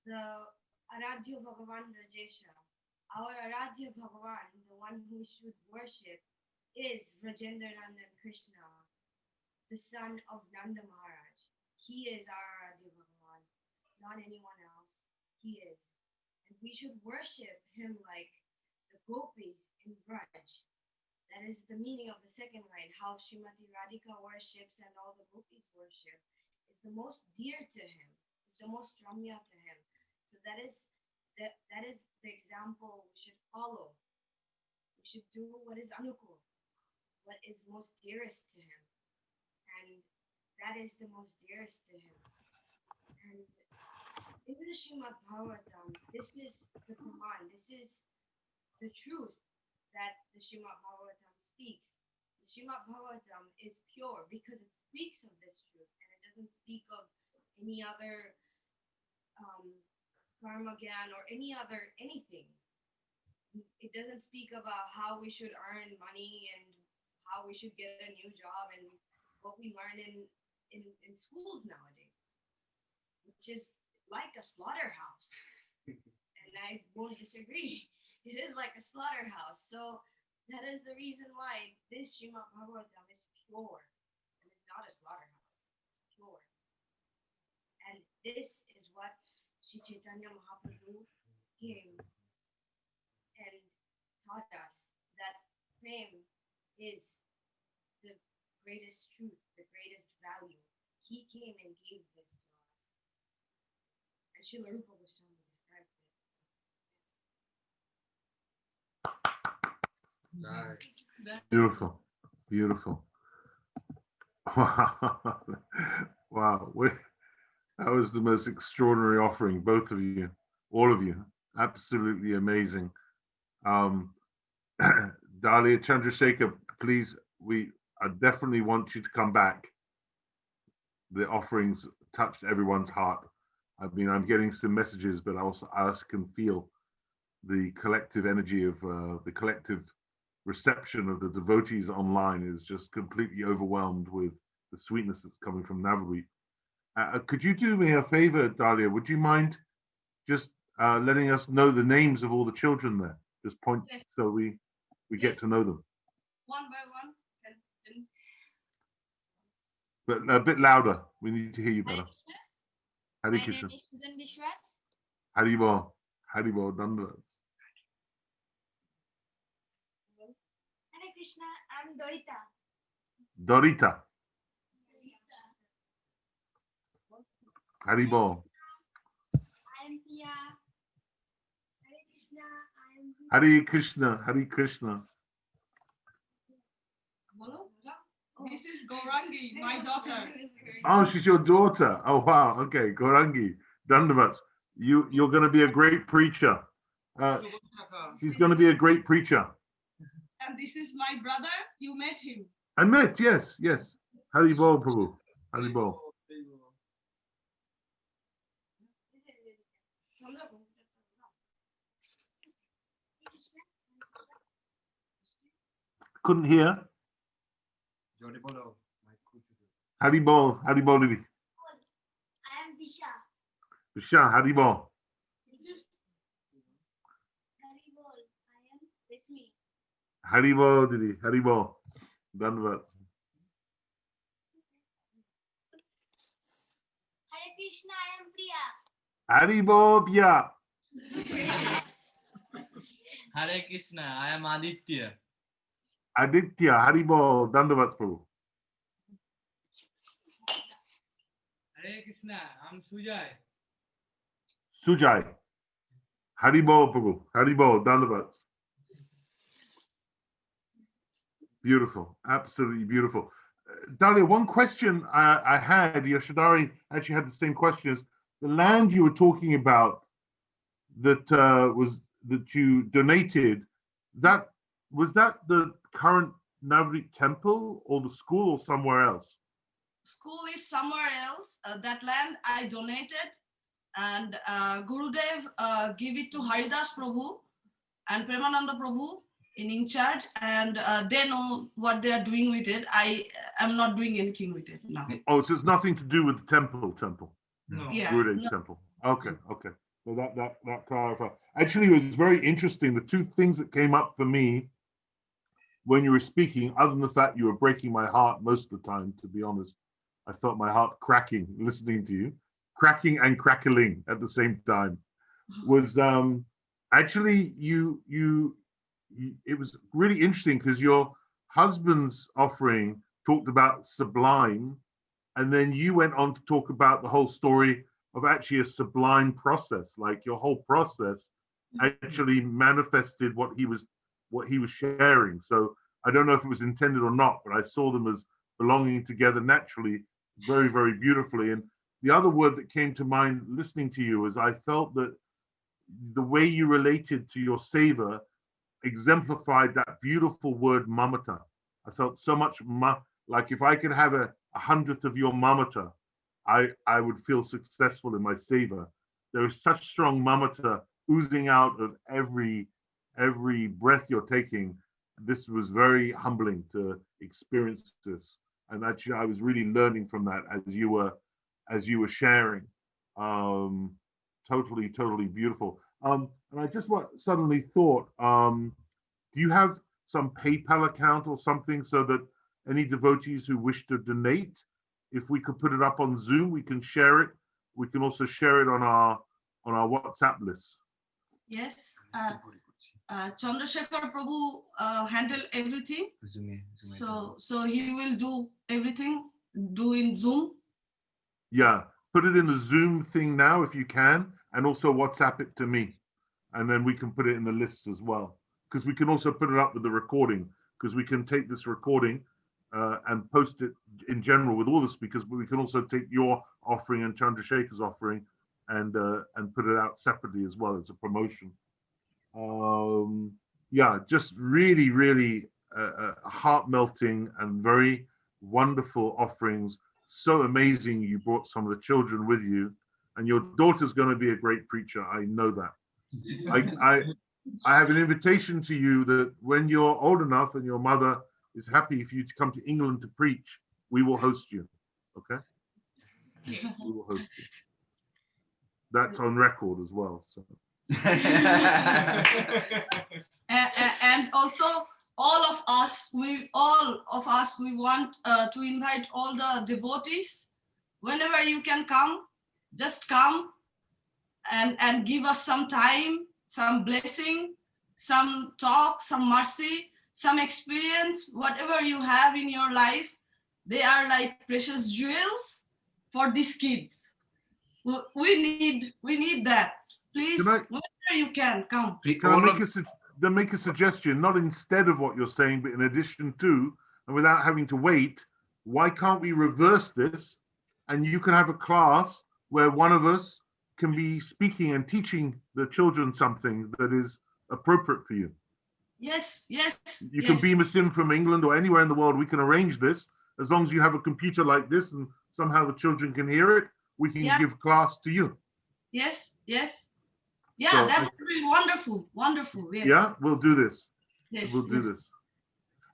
the Aradhya Bhagavan Rajesha, our Aradhya Bhagavan, the one who should worship, is Rajendra Nandan Krishna, the son of Nanda Maharaj. He is our Aradhya Bhagavan, not anyone else. He is. And we should worship him like the gopis in Braj. That is the meaning of the second line, how Srimati Radhika worships and all the gopis worship is the most dear to him, is the most ramya to him. So that is the example we should follow. We should do what is anukul, what is most dearest to him. And that is the most dearest to him. And in the Srimad Bhagavatam, this is the Praman, this is the truth that the Srimad Bhagavatam speaks. The Srimad Bhagavatam is pure because it speaks of this truth and it doesn't speak of any other karma gyan or any other anything. It doesn't speak about how we should earn money and how we should get a new job and what we learn in schools nowadays, which is like a slaughterhouse. And I won't disagree. It is like a slaughterhouse. So that is the reason why this Srimad Bhagavatam is pure. And it's not a slaughterhouse. It's pure. And this is what Sri Chaitanya Mahaprabhu came and taught us, that prem is the greatest truth, the greatest value. He came and gave this to us. And Srila Rupa Goswami described it. Beautiful, beautiful. Wow, that was the most extraordinary offering, both of you, all of you, absolutely amazing. Daliya, Chandrasekhar, please, I definitely want you to come back. The offerings touched everyone's heart. I mean, I'm getting some messages, but I also can feel the collective energy of the collective reception of the devotees online is just completely overwhelmed with the sweetness that's coming from Navadvip. Could you do me a favor, Daliya? Would you mind just letting us know the names of all the children there? Just point, yes, so we get to know them. One by one. But a bit louder. We need to hear you better. Hare Krishna. My name is Sudan Vishwas. Haribol. Haribol, Dandavats. Hare Krishna, I'm Dorita. Dorita. Haribol. I am Pia. Hare Krishna, I am Hare Krishna. Hare Krishna. This is Gaurangi, my daughter. Oh, she's your daughter. Oh, wow. Okay, Gaurangi. Dandavats. You're going to be a great preacher. She's going to be a great preacher. And this is my brother. You met him. I met, yes. Haribol, Prabhu. Haribol. Couldn't hear. Haribol, Haribol, Didi. I am Disha. Disha, Haribol. Haribol, I am Resmi. Haribol, Didi, Haribol. Dhanavad. Hare Krishna, I am Priya. Haribol, Pia. Hare Krishna, I am Aditya. Aditya, Haribol, Dhanavad, Prabhu. Hare Krishna, I'm Sujay. Sujay. Haribol, Prabhu. Haribol, Dhanavad. Beautiful, absolutely beautiful. Daliya, one question I had, Yashadari actually had the same question, is the land you were talking about that you donated, was that the current Navadvip temple or the school or somewhere else? School is somewhere else. That land I donated, and Gurudev gave it to Haridas Prabhu and Premananda Prabhu in charge, and they know what they are doing with it. I am not doing anything with it now. Oh, so it's nothing to do with the temple. No. Yeah. Gurudev's No. temple. Okay. So that clarifies. Actually, it was very interesting. The two things that came up for me when you were speaking, other than the fact you were breaking my heart most of the time, to be honest, I felt my heart cracking listening to you, cracking and crackling at the same time, was actually it was really interesting because your husband's offering talked about sublime, and then you went on to talk about the whole story of actually a sublime process, like your whole process actually manifested what he was sharing. So I don't know if it was intended or not, but I saw them as belonging together naturally, very, very beautifully. And the other word that came to mind listening to you is I felt that the way you related to your Seva exemplified that beautiful word mamata. I felt so much like if I could have a 100th of your mamata, I would feel successful in my Seva. There is such strong mamata oozing out of every breath you're taking. This was very humbling to experience this, and actually I was really learning from that as you were sharing. Totally beautiful. And I just suddenly thought, do you have some PayPal account or something so that any devotees who wish to donate, if we could put it up on Zoom, we can share it. We can also share it on our WhatsApp list. Yes. Chandrasekhar Prabhu handle everything. So he will do everything, do in Zoom. Yeah, put it in the Zoom thing now if you can, and also WhatsApp it to me, and then we can put it in the lists as well. Because we can also put it up with the recording, because we can take this recording and post it in general with all the speakers, but we can also take your offering and Chandrasekhar's offering and put it out separately as well as a promotion. Yeah, just really heart-melting and very wonderful offerings. So amazing you brought some of the children with you, and your daughter's going to be a great preacher. I know that. I have an invitation to you that when you're old enough and your mother is happy for you to come to England to preach, we will host you. Okay? We will host you. That's on record as well. So. And also all of us we want to invite all the devotees. Whenever you can come, just come and give us some time, some blessing, some talk, some mercy, some experience, whatever you have in your life. They are like precious jewels for these kids. We need that. Please, whenever you can, come. Can I make a suggestion, not instead of what you're saying, but in addition to, and without having to wait, why can't we reverse this? And you can have a class where one of us can be speaking and teaching the children something that is appropriate for you. Yes. You can beam us in from England or anywhere in the world. We can arrange this as long as you have a computer like this and somehow the children can hear it. We can give class to you. Yes. Yeah, so that would be wonderful. Yes. Yeah, we'll do this. Yes, we'll do this.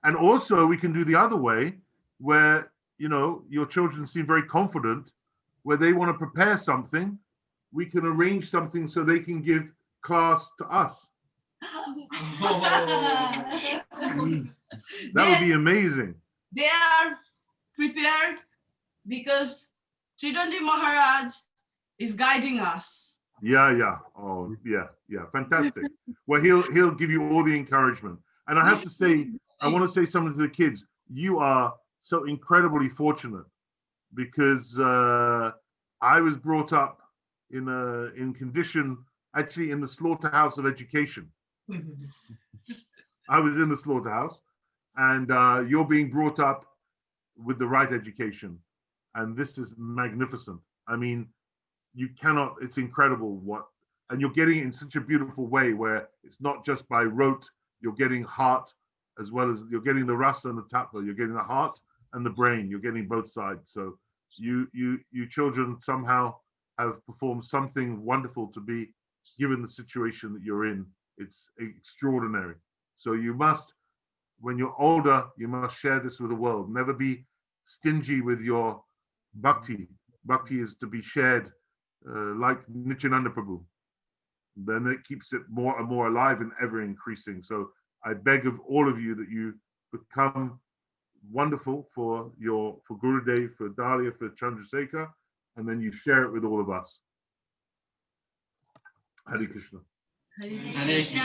And also we can do the other way where, your children seem very confident, where they want to prepare something. We can arrange something so they can give class to us. That would be amazing. They are prepared because Sridhar Maharaj is guiding us. Yeah. Oh, yeah. Fantastic. Well, he'll give you all the encouragement. And I have to say, I want to say something to the kids. You are so incredibly fortunate because I was brought up in condition, actually in the slaughterhouse of education. I was in the slaughterhouse, and you're being brought up with the right education. And this is magnificent. I mean, it's incredible and you're getting it in such a beautiful way where it's not just by rote, you're getting heart as well as you're getting the rasa and the tattva, you're getting the heart and the brain, you're getting both sides. So you children somehow have performed something wonderful to be given the situation that you're in. It's extraordinary. So you must, when you're older, you must share this with the world. Never be stingy with your bhakti. Bhakti is to be shared like Nityananda Prabhu. Then it keeps it more and more alive and ever increasing. So I beg of all of you that you become wonderful for Gurudev, for Daliya, for Chandrasekhar, and then you share it with all of us. Hare Krishna. Hare Krishna.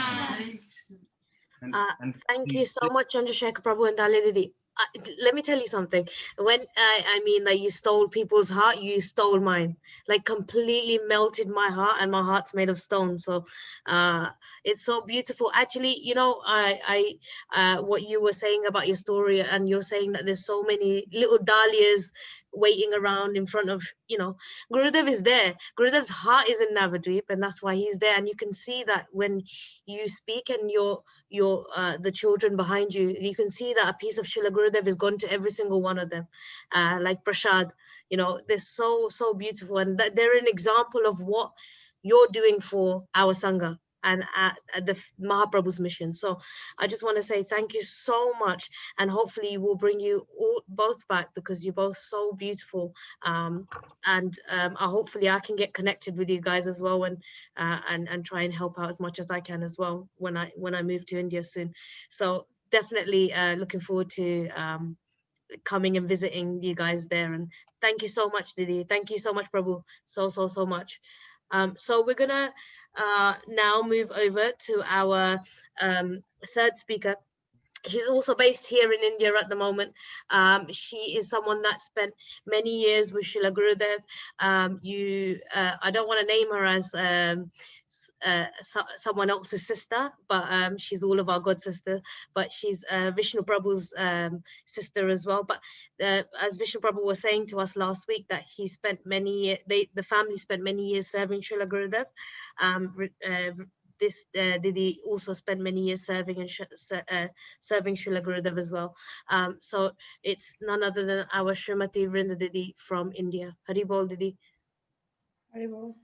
Thank you so much, Chandrasekhar Prabhu and Daliya Didi. Let me tell you something. When I mean that you stole people's heart, you stole mine. Like completely melted my heart, and my heart's made of stone. So it's so beautiful. Actually, you know, what you were saying about your story, and you're saying that there's so many little dahlias waiting around in front of, you know, Gurudev is there. Gurudev's heart is in Navadvip, and that's why he's there. And you can see that when you speak, and the children behind you, you can see that a piece of Srila Gurudev is gone to every single one of them, like Prashad. You know, they're so beautiful, and they're an example of what you're doing for our Sangha and at the Mahaprabhu's mission. So I just want to say thank you so much, and hopefully we'll bring you both back, because you're both so beautiful. Hopefully I can get connected with you guys as well, and try and help out as much as I can as well when I move to India soon. So definitely looking forward to coming and visiting you guys there. And thank you so much, Didi. Thank you so much, Prabhu. So much. So we're gonna now move over to our third speaker. She's also based here in India at the moment. She is someone that spent many years with Srila Gurudev. I don't want to name her as someone else's sister, but she's all of our God sister. But she's Vishnu Prabhu's sister as well. But as Vishnu Prabhu was saying to us last week, that he spent the family spent many years serving Srila Gurudev. This Didi also spent many years serving and serving Srila Gurudev as well. So it's none other than our Srimati Vrinda Didi from India. Hari Bol, Didi. Hari Bol.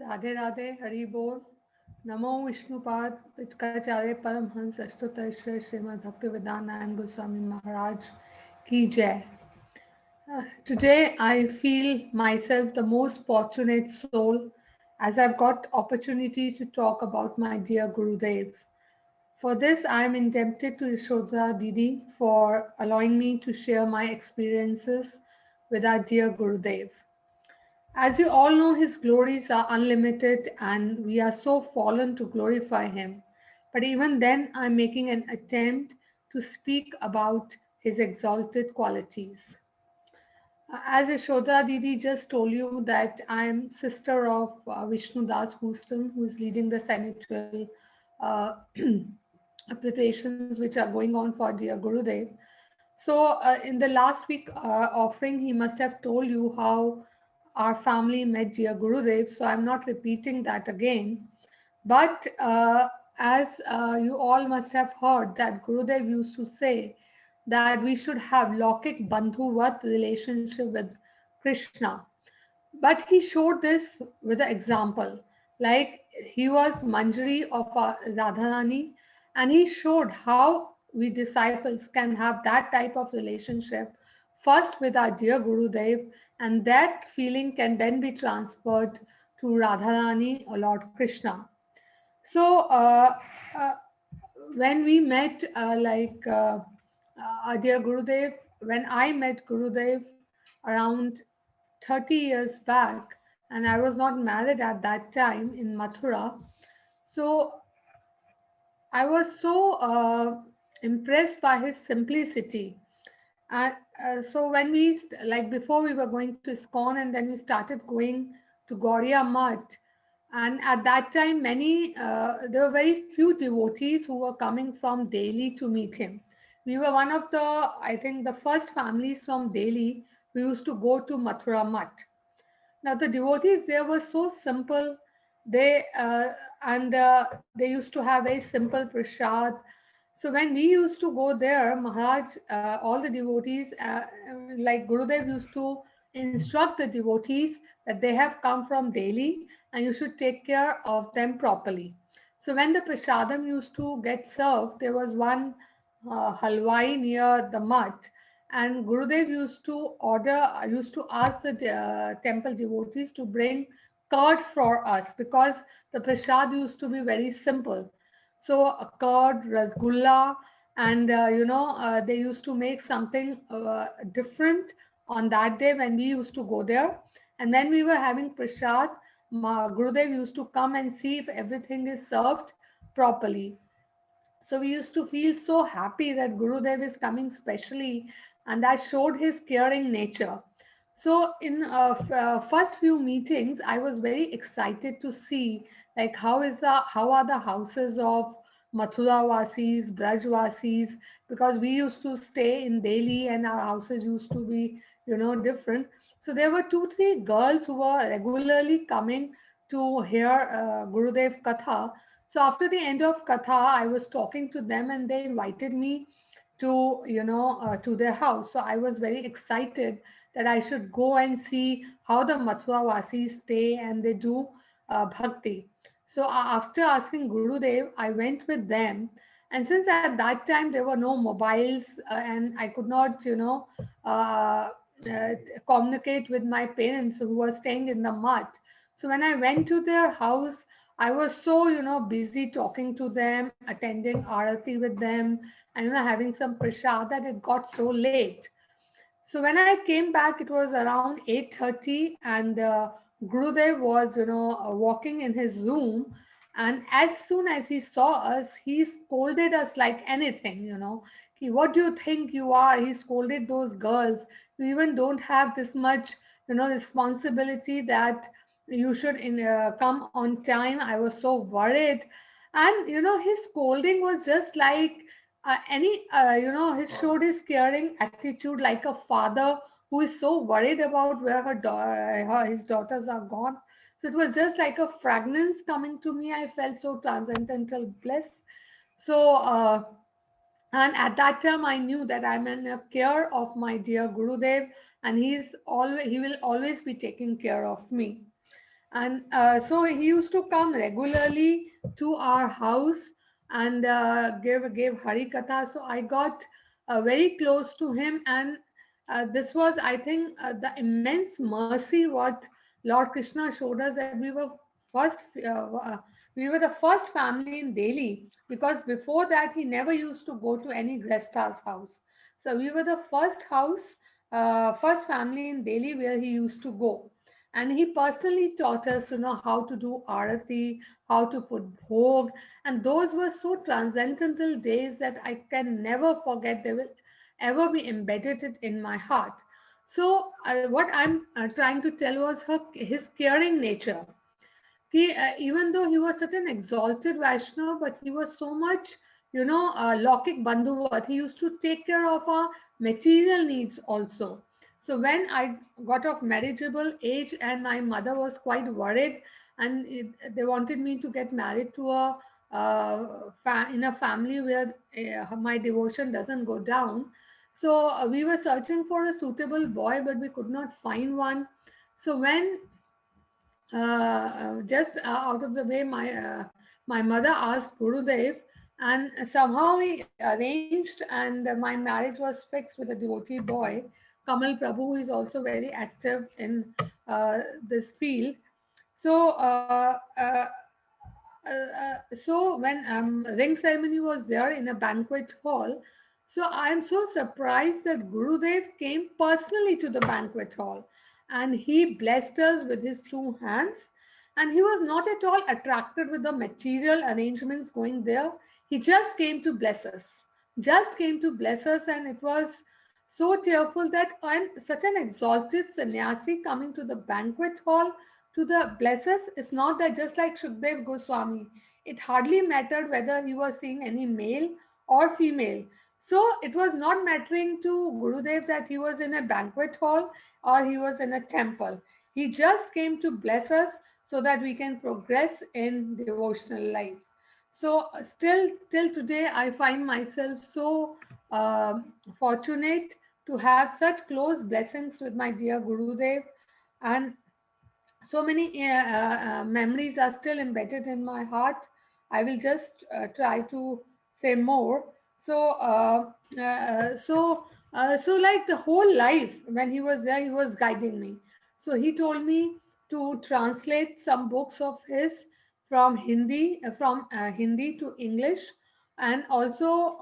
Radhe Radhe, Hari Bol. Namo Vishnupad, Vichkacharya Paramhans Ashtotar Shri Srimad Bhaktivedanta and Goswami Maharaj Ki Jai. Today I feel myself the most fortunate soul, as I've got opportunity to talk about my dear Gurudev. For this, I am indebted to Yashoda Didi for allowing me to share my experiences with our dear Gurudev. As you all know, his glories are unlimited and we are so fallen to glorify him. But even then, I'm making an attempt to speak about his exalted qualities. As Yashoda Didi just told you that I'm sister of Vishnu Das Houston, who is leading the senatorial preparations which are going on for dear Gurudev. So in the last week offering, he must have told you how our family met dear Gurudev. So I'm not repeating that again. But as you all must have heard that Gurudev used to say that we should have Lokik Bandhuvat relationship with Krishna. But he showed this with an example. Like he was Manjari of Radharani, and he showed how we disciples can have that type of relationship first with our dear Gurudev, and that feeling can then be transferred to Radharani or Lord Krishna. So uh, when we met, our dear Gurudev, when I met Gurudev around 30 years back, and I was not married at that time in Mathura. So I was so impressed by his simplicity. So when before we were going to ISKCON, and then we started going to Gauriya Math, and at that time there were very few devotees who were coming from Delhi to meet him. We were one of I think the first families from Delhi who used to go to Mathura Math. Now the devotees there were so simple. They used to have very simple prasad. So when we used to go there, Maharaj, all the devotees, like Gurudev used to instruct the devotees that they have come from Delhi and you should take care of them properly. So when the prasadam used to get served, there was one halwai near the mutt, and Gurudev used to ask the temple devotees to bring curd for us because the prasad used to be very simple. So curd, rasgulla, and they used to make something different on that day when we used to go there. And when we were having prasad, Gurudev used to come and see if everything is served properly. So we used to feel so happy that Gurudev is coming specially, and that showed his caring nature. So in first few meetings, I was very excited to see like how are the houses of Mathura Vasis, Braj Vasis, because we used to stay in Delhi and our houses used to be different. So there were two three girls who were regularly coming to hear Gurudev Katha. So after the end of Katha, I was talking to them and they invited me to to their house. So I was very excited that I should go and see how the Mathura Vasis stay and they do bhakti. So after asking Gurudev, I went with them. And since at that time there were no mobiles and I could not, communicate with my parents who were staying in the mud. So when I went to their house, I was so, busy talking to them, attending Arati with them, and, having some prasad that it got so late. So when I came back, it was around 8:30, and Gurudev was, walking in his room. And as soon as he saw us, he scolded us like anything, Ki, what do you think you are? He scolded those girls. You even don't have this much, responsibility that you should come on time. I was so worried. And, his scolding was just like he showed his caring attitude like a father who is so worried about where his daughters are gone. So it was just like a fragrance coming to me. I felt so transcendental bliss. So, and at that time, I knew that I'm in a care of my dear Gurudev, and he will always be taking care of me. And so he used to come regularly to our house and gave Hari Katha. So I got very close to him, and this was, I think, the immense mercy what Lord Krishna showed us, that first we were the first family in Delhi, because before that he never used to go to any Gresta's house. So we were the first family in Delhi where he used to go, and he personally taught us how to do arati, how to put bhog, and those were so transcendental days that I can never forget. They will ever be embedded it in my heart. So what I'm trying to tell was his caring nature. Even though he was such an exalted Vaishnava, but he was so much, Lokik Bandhuvat. He used to take care of our material needs also. So when I got of marriageable age and my mother was quite worried, and they wanted me to get married to in a family where my devotion doesn't go down. So we were searching for a suitable boy, but we could not find one. So when just out of the way, my mother asked Gurudev, and somehow we arranged, and my marriage was fixed with a devotee boy, Kamal Prabhu, who is also very active in this field. So so when ring ceremony was there in a banquet hall, so I am so surprised that Gurudev came personally to the banquet hall, and he blessed us with his two hands, and he was not at all attracted with the material arrangements going there. He just came to bless us, and it was so tearful that when such an exalted sannyasi coming to the banquet hall to the blessers, is not that just like Shukdev Goswami. It hardly mattered whether he was seeing any male or female. So it was not mattering to Gurudev that he was in a banquet hall or he was in a temple. He just came to bless us so that we can progress in devotional life. So still till today, I find myself so fortunate to have such close blessings with my dear Gurudev, and so many memories are still embedded in my heart. I will just try to say more. So, so like the whole life, when he was there, he was guiding me. So he told me to translate some books of his from Hindi to English, and also,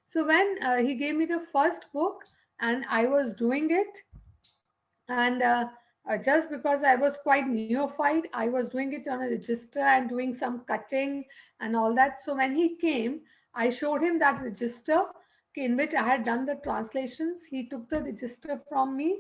So when he gave me the first book, and I was doing it, and just because I was quite neophyte, I was doing it on a register and doing some cutting and all that. So when he came, I showed him that register in which I had done the translations. He took the register from me,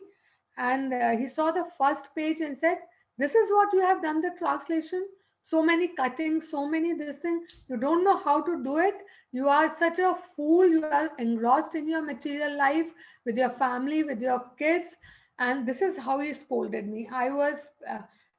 and he saw the first page and said, "This is what you have done the translation. So many cuttings, so many this thing. You don't know how to do it. You are such a fool. You are engrossed in your material life with your family, with your kids." And this is how he scolded me. I was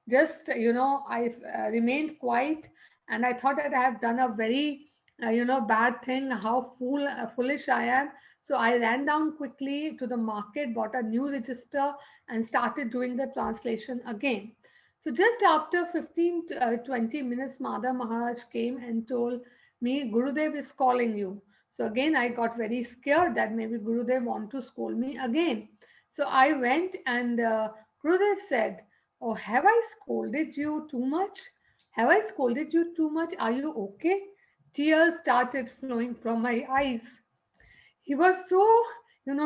just, I remained quiet, and I thought that I have done a very, bad thing, how foolish I am. So I ran down quickly to the market, bought a new register, and started doing the translation again. So just after 15 to 20 minutes, Madha Maharaj came and told me, "Gurudev is calling you." So again, I got very scared that maybe Gurudev want to scold me again. So I went, and Gurudev said, "Oh, have I scolded you too much? Have I scolded you too much? Are you okay?" Tears started flowing from my eyes. He was so,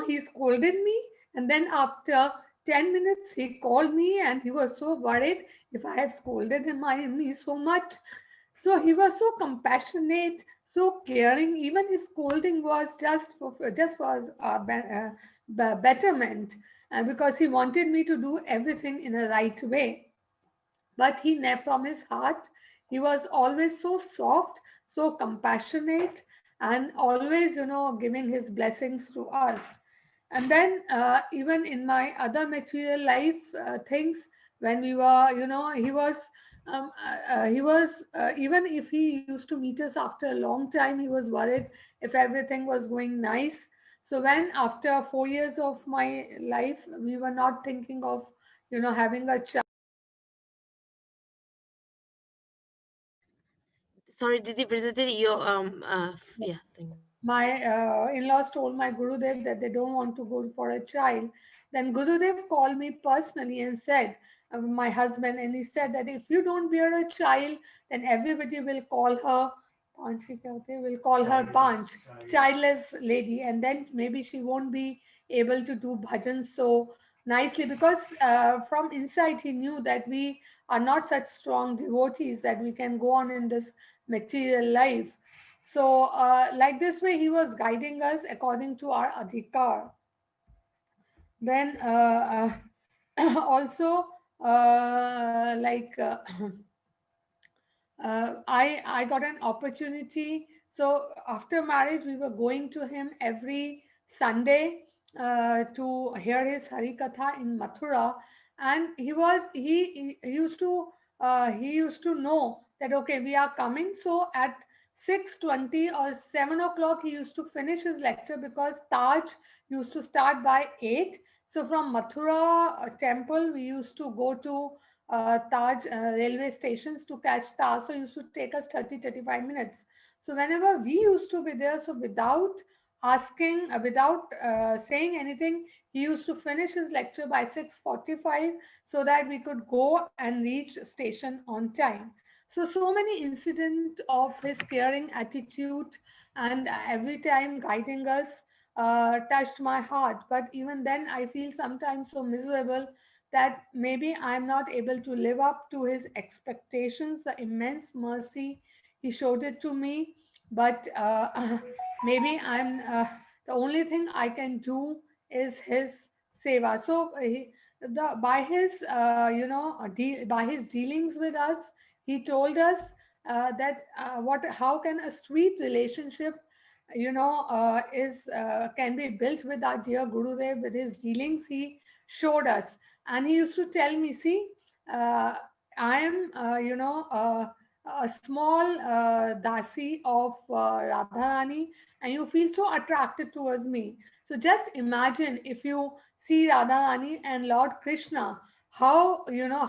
he scolded me. And then after 10 minutes, he called me, and he was so worried if I had scolded me so much. So he was so compassionate, so caring. Even his scolding was just for betterment, because he wanted me to do everything in a right way. But from his heart, he was always so soft, so compassionate, and always, giving his blessings to us. And then even in my other material life things, when we were, he was even if he used to meet us after a long time, he was worried if everything was going nice. So when after 4 years of my life, we were not thinking of, having a child. Sorry, Didi, Vrinda Didi, you yeah, thank you. My in-laws told my Gurudev that they don't want to go for a child. Then Gurudev called me personally and said, my husband, and he said that if you don't bear a child, then everybody will call her Panch, will call her Panch, childless lady, and then maybe she won't be able to do bhajans so nicely, because from inside he knew that we are not such strong devotees that we can go on in this material life. So, like this way, he was guiding us according to our adhikar. Then, also, like I got an opportunity. So after marriage, we were going to him every Sunday to hear his Hari Katha in Mathura, and he used to know that okay, we are coming. So at 6:20 or 7 o'clock, he used to finish his lecture, because Taj used to start by 8. So from Mathura temple, we used to go to Taj railway stations to catch Taj. So it used to take us 30-35 minutes. So whenever we used to be there, so without asking, without saying anything, he used to finish his lecture by 6:45 so that we could go and reach station on time. So many incidents of his caring attitude, and every time guiding us touched my heart. But even then, I feel sometimes so miserable that maybe I'm not able to live up to his expectations, the immense mercy he showed it to me. But maybe the only thing I can do is his seva. So by his, by his dealings with us, he told us how can a sweet relationship, is can be built with our dear Gurudev. With his dealings, he showed us. And he used to tell me, see, uh, I am, a small dasi of Radharani, and you feel so attracted towards me. So just imagine if you see Radharani and Lord Krishna, how,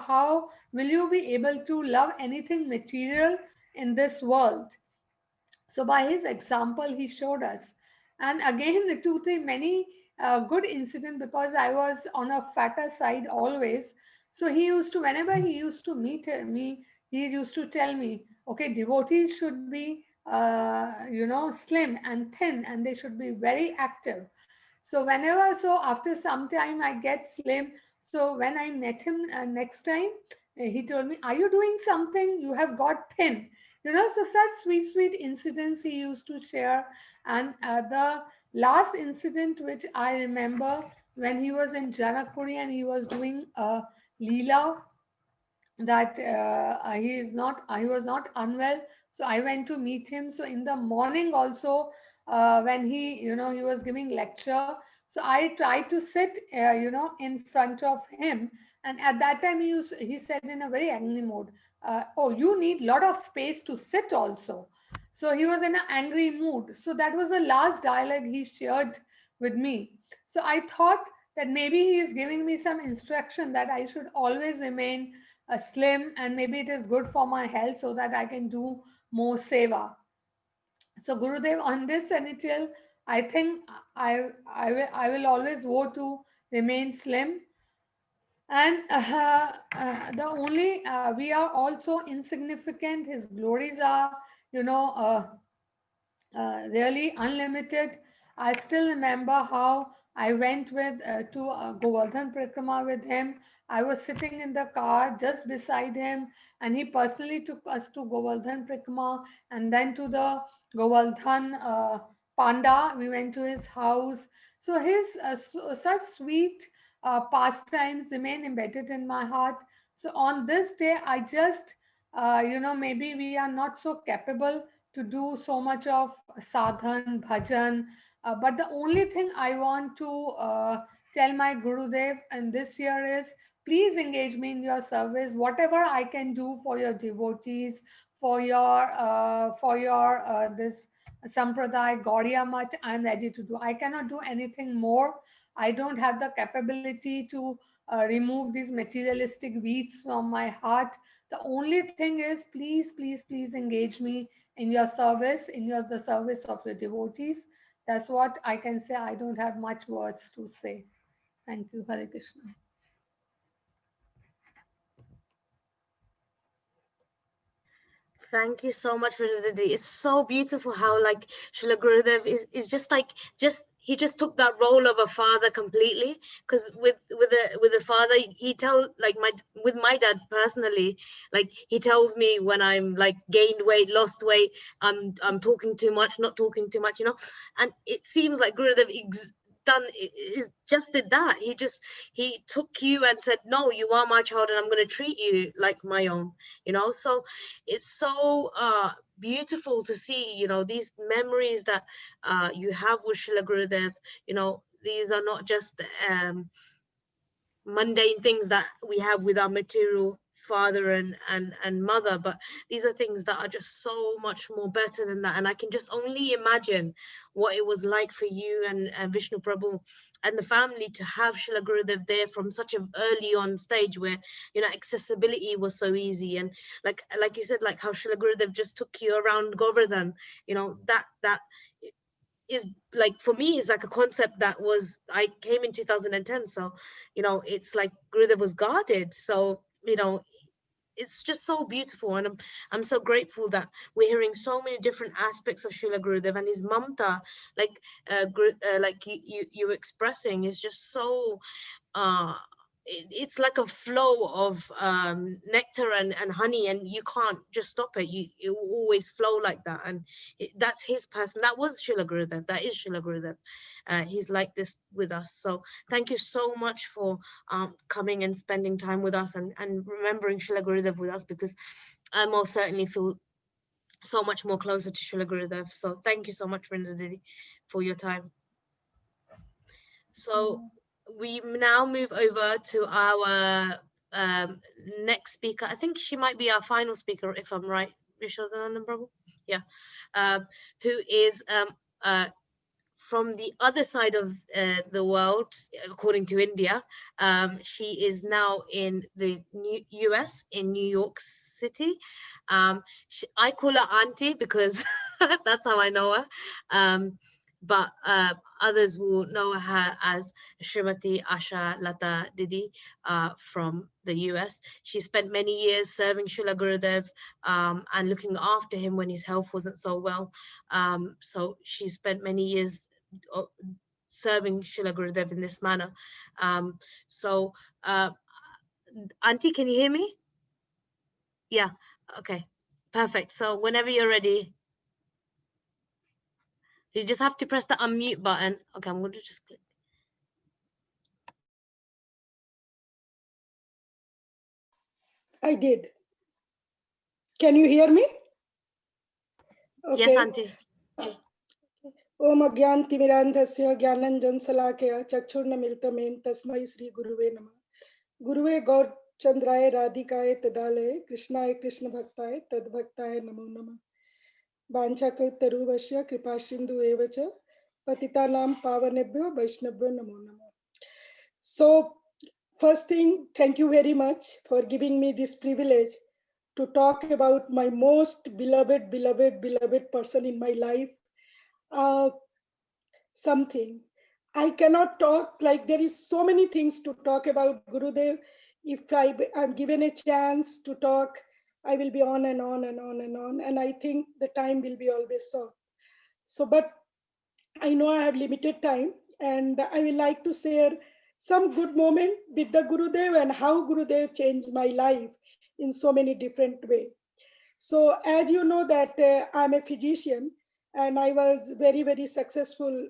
how will you be able to love anything material in this world? So by his example, he showed us. And again, the two, three, many good incident, because I was on a fatter side always. So he used to, whenever he used to meet me, he used to tell me, okay, devotees should be, slim and thin, and they should be very active. So whenever, so after some time I get slim. So when I met him next time, he told me, are you doing something? You have got thin. So such sweet, sweet incidents he used to share. And the last incident which I remember, when he was in Janakpuri and he was doing a Leela, that he was not unwell. So I went to meet him. So in the morning also, when he was giving lecture, so I tried to sit in front of him. And at that time he said in a very angry mode, oh, you need lot of space to sit also. So he was in an angry mood. So that was the last dialogue he shared with me. So I thought that maybe he is giving me some instruction that I should always remain slim, and maybe it is good for my health so that I can do more seva. So Gurudev, on this initial, I think I will always vote to remain slim. And the only we are also insignificant. His glories are, really unlimited. I still remember how I went with to Govardhan Prikrama with him. I was sitting in the car just beside him, and he personally took us to Govardhan Prikrama, and then to the Govardhan Panda. We went to his house. So his such sweet pastimes remain embedded in my heart. So on this day, I just, maybe we are not so capable to do so much of sadhan, bhajan. But the only thing I want to tell my Gurudev and this year is, please engage me in your service. Whatever I can do for your devotees, for your this Sampradaya, Gaudiya Much, I'm ready to do. I cannot do anything more. I don't have the capability to remove these materialistic weeds from my heart. The only thing is, please, please, please engage me in your service, in the service of your devotees. That's what I can say. I don't have much words to say. Thank you. Hare Krishna. Thank you so much for the day. It's so beautiful how like Srila Gurudev is just he just took that role of a father completely. Because with the father, he tell like with my dad personally, like he tells me when I'm like gained weight, lost weight, I'm talking too much, not talking too much, and it seems like Gurudev is just did that. He took you and said, no, you are my child and I'm going to treat you like my own. So it's so beautiful to see these memories that you have with Srila Gurudev. These are not just mundane things that we have with our material father and mother, but these are things that are just so much more better than that. And I can just only imagine what it was like for you and Vishnu Prabhu and the family to have Srila Gurudev there from such an early on stage where accessibility was so easy. And like you said, like how Srila Gurudev just took you around Govardhan, that is like, for me, is like a concept that was, I came in 2010, so it's like Gurudev was guarded. So it's just so beautiful, and I'm so grateful that we're hearing so many different aspects of Srila Gurudev and his mamta, like like you were expressing, is just so it's like a flow of nectar and honey, and you can't just stop it. It will always flow like that, and that's his person. That was Srila Gurudev. That is Srila Gurudev. He's like this with us. So thank you so much for coming and spending time with us and remembering Srila Gurudev with us, because I most certainly feel so much more closer to Srila Gurudev. So thank you so much, Vrinda Didi, for your time. So we now move over to our next speaker. I think she might be our final speaker, if I'm right, Vishodhanand Prabhu, yeah, who is from the other side of the world, according to India. She is now in the US, in New York City. I call her auntie because that's how I know her. But others will know her as Srimati, Asha, Lata, Didi from the US. She spent many years serving Srila Gurudev and looking after him when his health wasn't so well. So she spent many years serving Srila Gurudev in this manner. So, Auntie, can you hear me? Yeah, okay, perfect. So whenever you're ready, you just have to press the unmute button. Okay, I'm going to just click. I did. Can you hear me? Okay. Yes, Auntie. Om Agyan Timirandhasya Gyananjan Salakaya Chakshurnamiltamen Tasmai Sri Guruve Nama. Guruve Gaur Chandraya Radhikaye Tadalaye Krishnaya Krishna Bhaktaye Tadbhaktaye Namo Nama. Vanchakaltaruvasya Kripashindu Evacha Patitanam Pavanebhyo Vaishnavyo Namo Nama. So, first thing, thank you very much for giving me this privilege to talk about my most beloved person in my life. Something. I cannot talk, like there is so many things to talk about Gurudev. If I'm given a chance to talk, I will be on and on and on and on. And I think the time will be always so. So, but I know I have limited time and I will like to share some good moment with the Gurudev and how Gurudev changed my life in so many different ways. So as you know that I'm a physician and I was very successful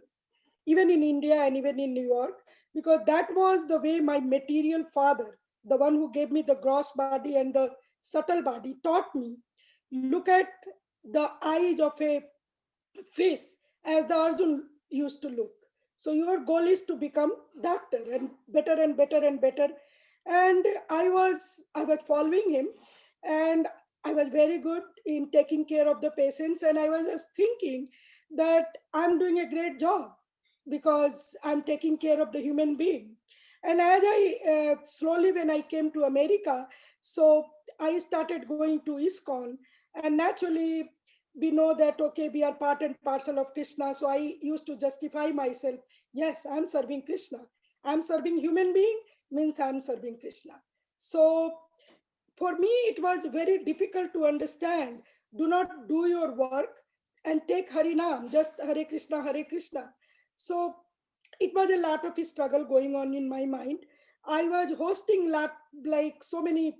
even in India and even in New York, because that was the way my material father, the one who gave me the gross body and the subtle body, taught me, look at the eyes of a fish as the Arjun used to look. So your goal is to become doctor and better and better and better. And I was following him and I was very good in taking care of the patients. And I was just thinking that I'm doing a great job because I'm taking care of the human being. And as I slowly, when I came to America, so I started going to ISKCON, and naturally we know that, okay, we are part and parcel of Krishna. So I used to justify myself. Yes, I'm serving Krishna. I'm serving human being means I'm serving Krishna. So for me, it was very difficult to understand. Do not do your work and take Harinam, just Hare Krishna, Hare Krishna. So it was a lot of struggle going on in my mind. I was hosting like so many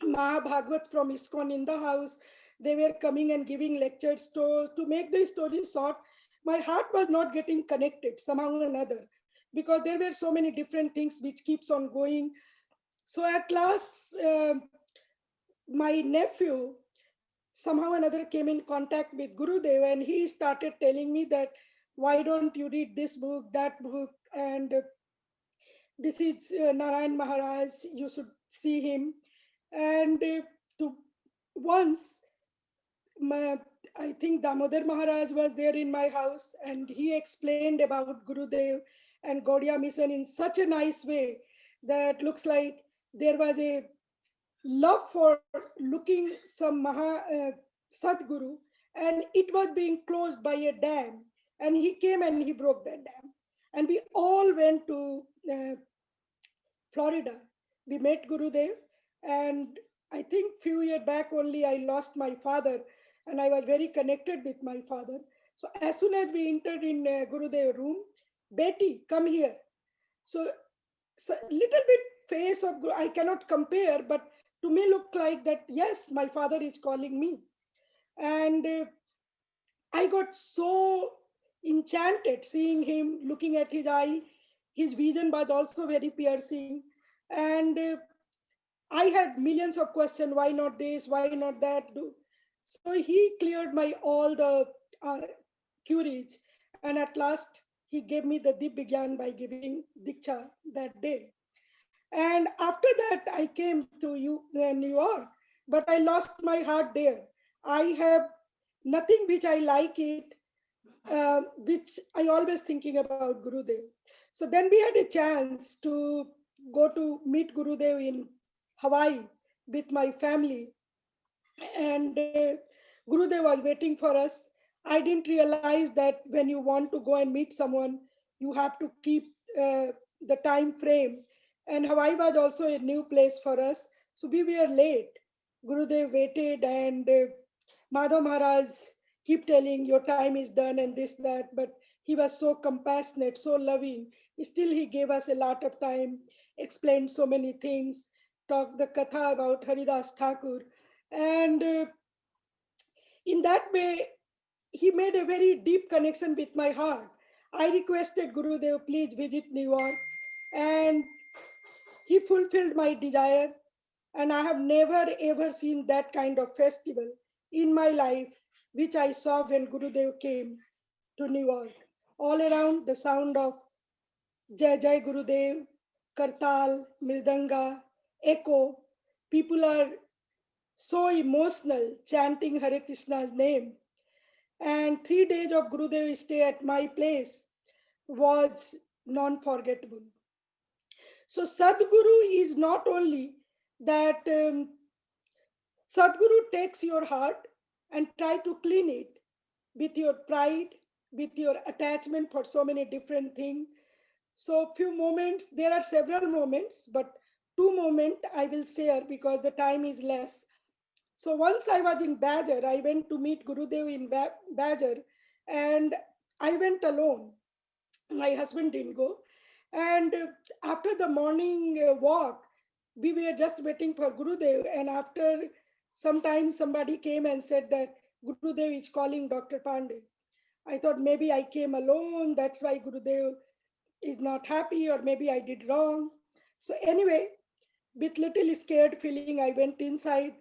Mahabhagavats from ISKCON in the house. They were coming and giving lectures. To make the story short, my heart was not getting connected somehow or another because there were so many different things which keeps on going. So at last, my nephew somehow or another came in contact with Gurudev and he started telling me that, why don't you read this book, that book, and this is Narayan Maharaj, you should see him. And to once, I think Damodar Maharaj was there in my house and he explained about Gurudev and Gaudiya mission in such a nice way that looks like there was a love for looking some Sadguru, and it was being closed by a dam, and he came and he broke that dam, and we all went to Florida. We met Gurudev, and I think few years back only I lost my father, and I was very connected with my father. So as soon as we entered in Gurudev room, Betty, come here. So little bit face of I cannot compare, but to me look like that, yes, my father is calling me. And I got so enchanted seeing him, looking at his eye. His vision was also very piercing. And I had millions of questions, why not this, why not that? So he cleared my all the queries. And at last, he gave me the Dib Vigyan by giving Diksha that day. And after that, I came to New York, but I lost my heart there. I have nothing which I like it, which I always thinking about Gurudev. So then we had a chance to go to meet Gurudev in Hawaii with my family, and Gurudev was waiting for us. I didn't realize that when you want to go and meet someone, you have to keep the time frame. And Hawaii was also a new place for us, so we were late. Gurudev waited, and Madhav Maharaj keep telling your time is done and this that, but he was so compassionate, so loving. Still, he gave us a lot of time, explained so many things, talked the katha about Haridas Thakur, and in that way, he made a very deep connection with my heart. I requested Gurudev, please visit New York, and he fulfilled my desire. And I have never ever seen that kind of festival in my life, which I saw when Gurudev came to New York. All around, the sound of Jai Jai Gurudev, Kartal, Mridanga, echo. People are so emotional chanting Hare Krishna's name. And 3 days of Gurudev stay at my place was non-forgettable. So Sadguru is not only that Sadguru takes your heart and try to clean it with your pride, with your attachment for so many different things. So few moments, there are several moments, but 2 moments I will share because the time is less. So once I was in Badger, I went to meet Gurudev in Badger, and I went alone. My husband didn't go. And after the morning walk, we were just waiting for Gurudev. And after some time, somebody came and said that Gurudev is calling Dr. Pandey. I thought maybe I came alone. That's why Gurudev is not happy, or maybe I did wrong. So anyway, with little scared feeling, I went inside.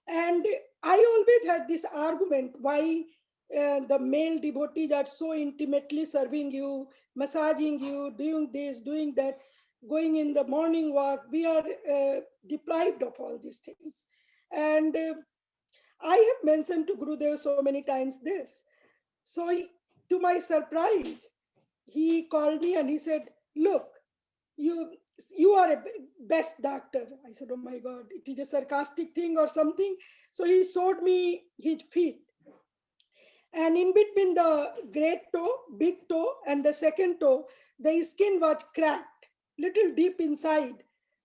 And I always had this argument why the male devotees are so intimately serving you, massaging you, doing this, doing that, going in the morning walk. We are deprived of all these things. And I have mentioned to Gurudev so many times this. So to my surprise, he called me and he said, look, you are a best doctor. I said, oh my God, it is a sarcastic thing or something. So he showed me his feet. And in between the great toe, big toe, and the second toe, the skin was cracked, little deep inside.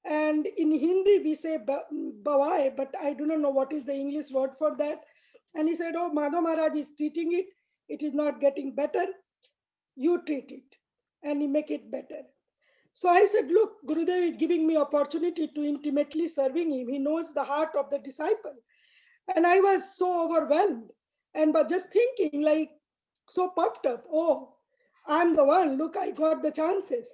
And in Hindi, we say bawai, but I do not know what is the English word for that. And he said, oh, Madhav Maharaj is treating it. It is not getting better. You treat it and you make it better. So I said, look, Gurudev is giving me opportunity to intimately serving him. He knows the heart of the disciple. And I was so overwhelmed. And but just thinking, like, so puffed up. Oh, I'm the one. Look, I got the chances.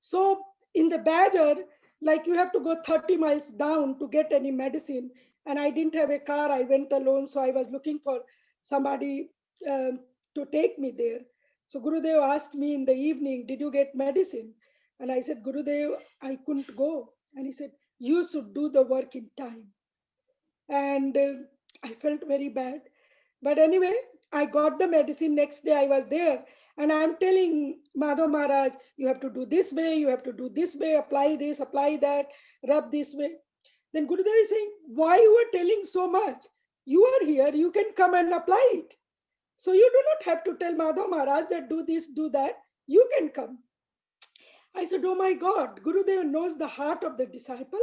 So in the Badger, like, you have to go 30 miles down to get any medicine. And I didn't have a car. I went alone. So I was looking for somebody to take me there. So Gurudev asked me in the evening, did you get medicine? And I said, Gurudev, I couldn't go. And he said, you should do the work in time. And I felt very bad. But anyway, I got the medicine. Next day I was there. And I'm telling Madhav Maharaj, you have to do this way, you have to do this way, apply this, apply that, rub this way. Then Gurudev is saying, why you are telling so much? You are here, you can come and apply it. So you do not have to tell Madhav Maharaj that do this, do that. You can come. I said, oh my God, Gurudev knows the heart of the disciple.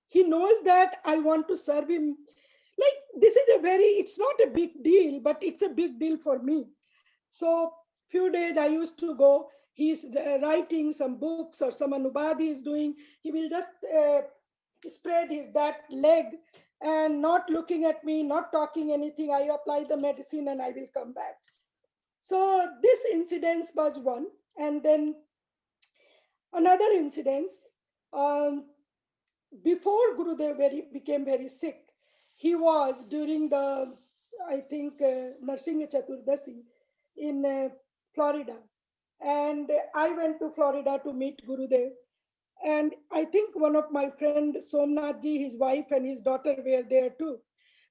He knows that I want to serve him. Like, this is it's not a big deal, but it's a big deal for me. So few days I used to go, he's writing some books or some anubadi is doing, he will just spread that leg and not looking at me, not talking anything. I apply the medicine and I will come back. So this incident was one. And then another incident, before Gurudev became very sick, he was during the, I think, Narsingha Chaturdasi in Florida. And I went to Florida to meet Gurudev. And I think one of my friends, Somnathji, his wife and his daughter were there too.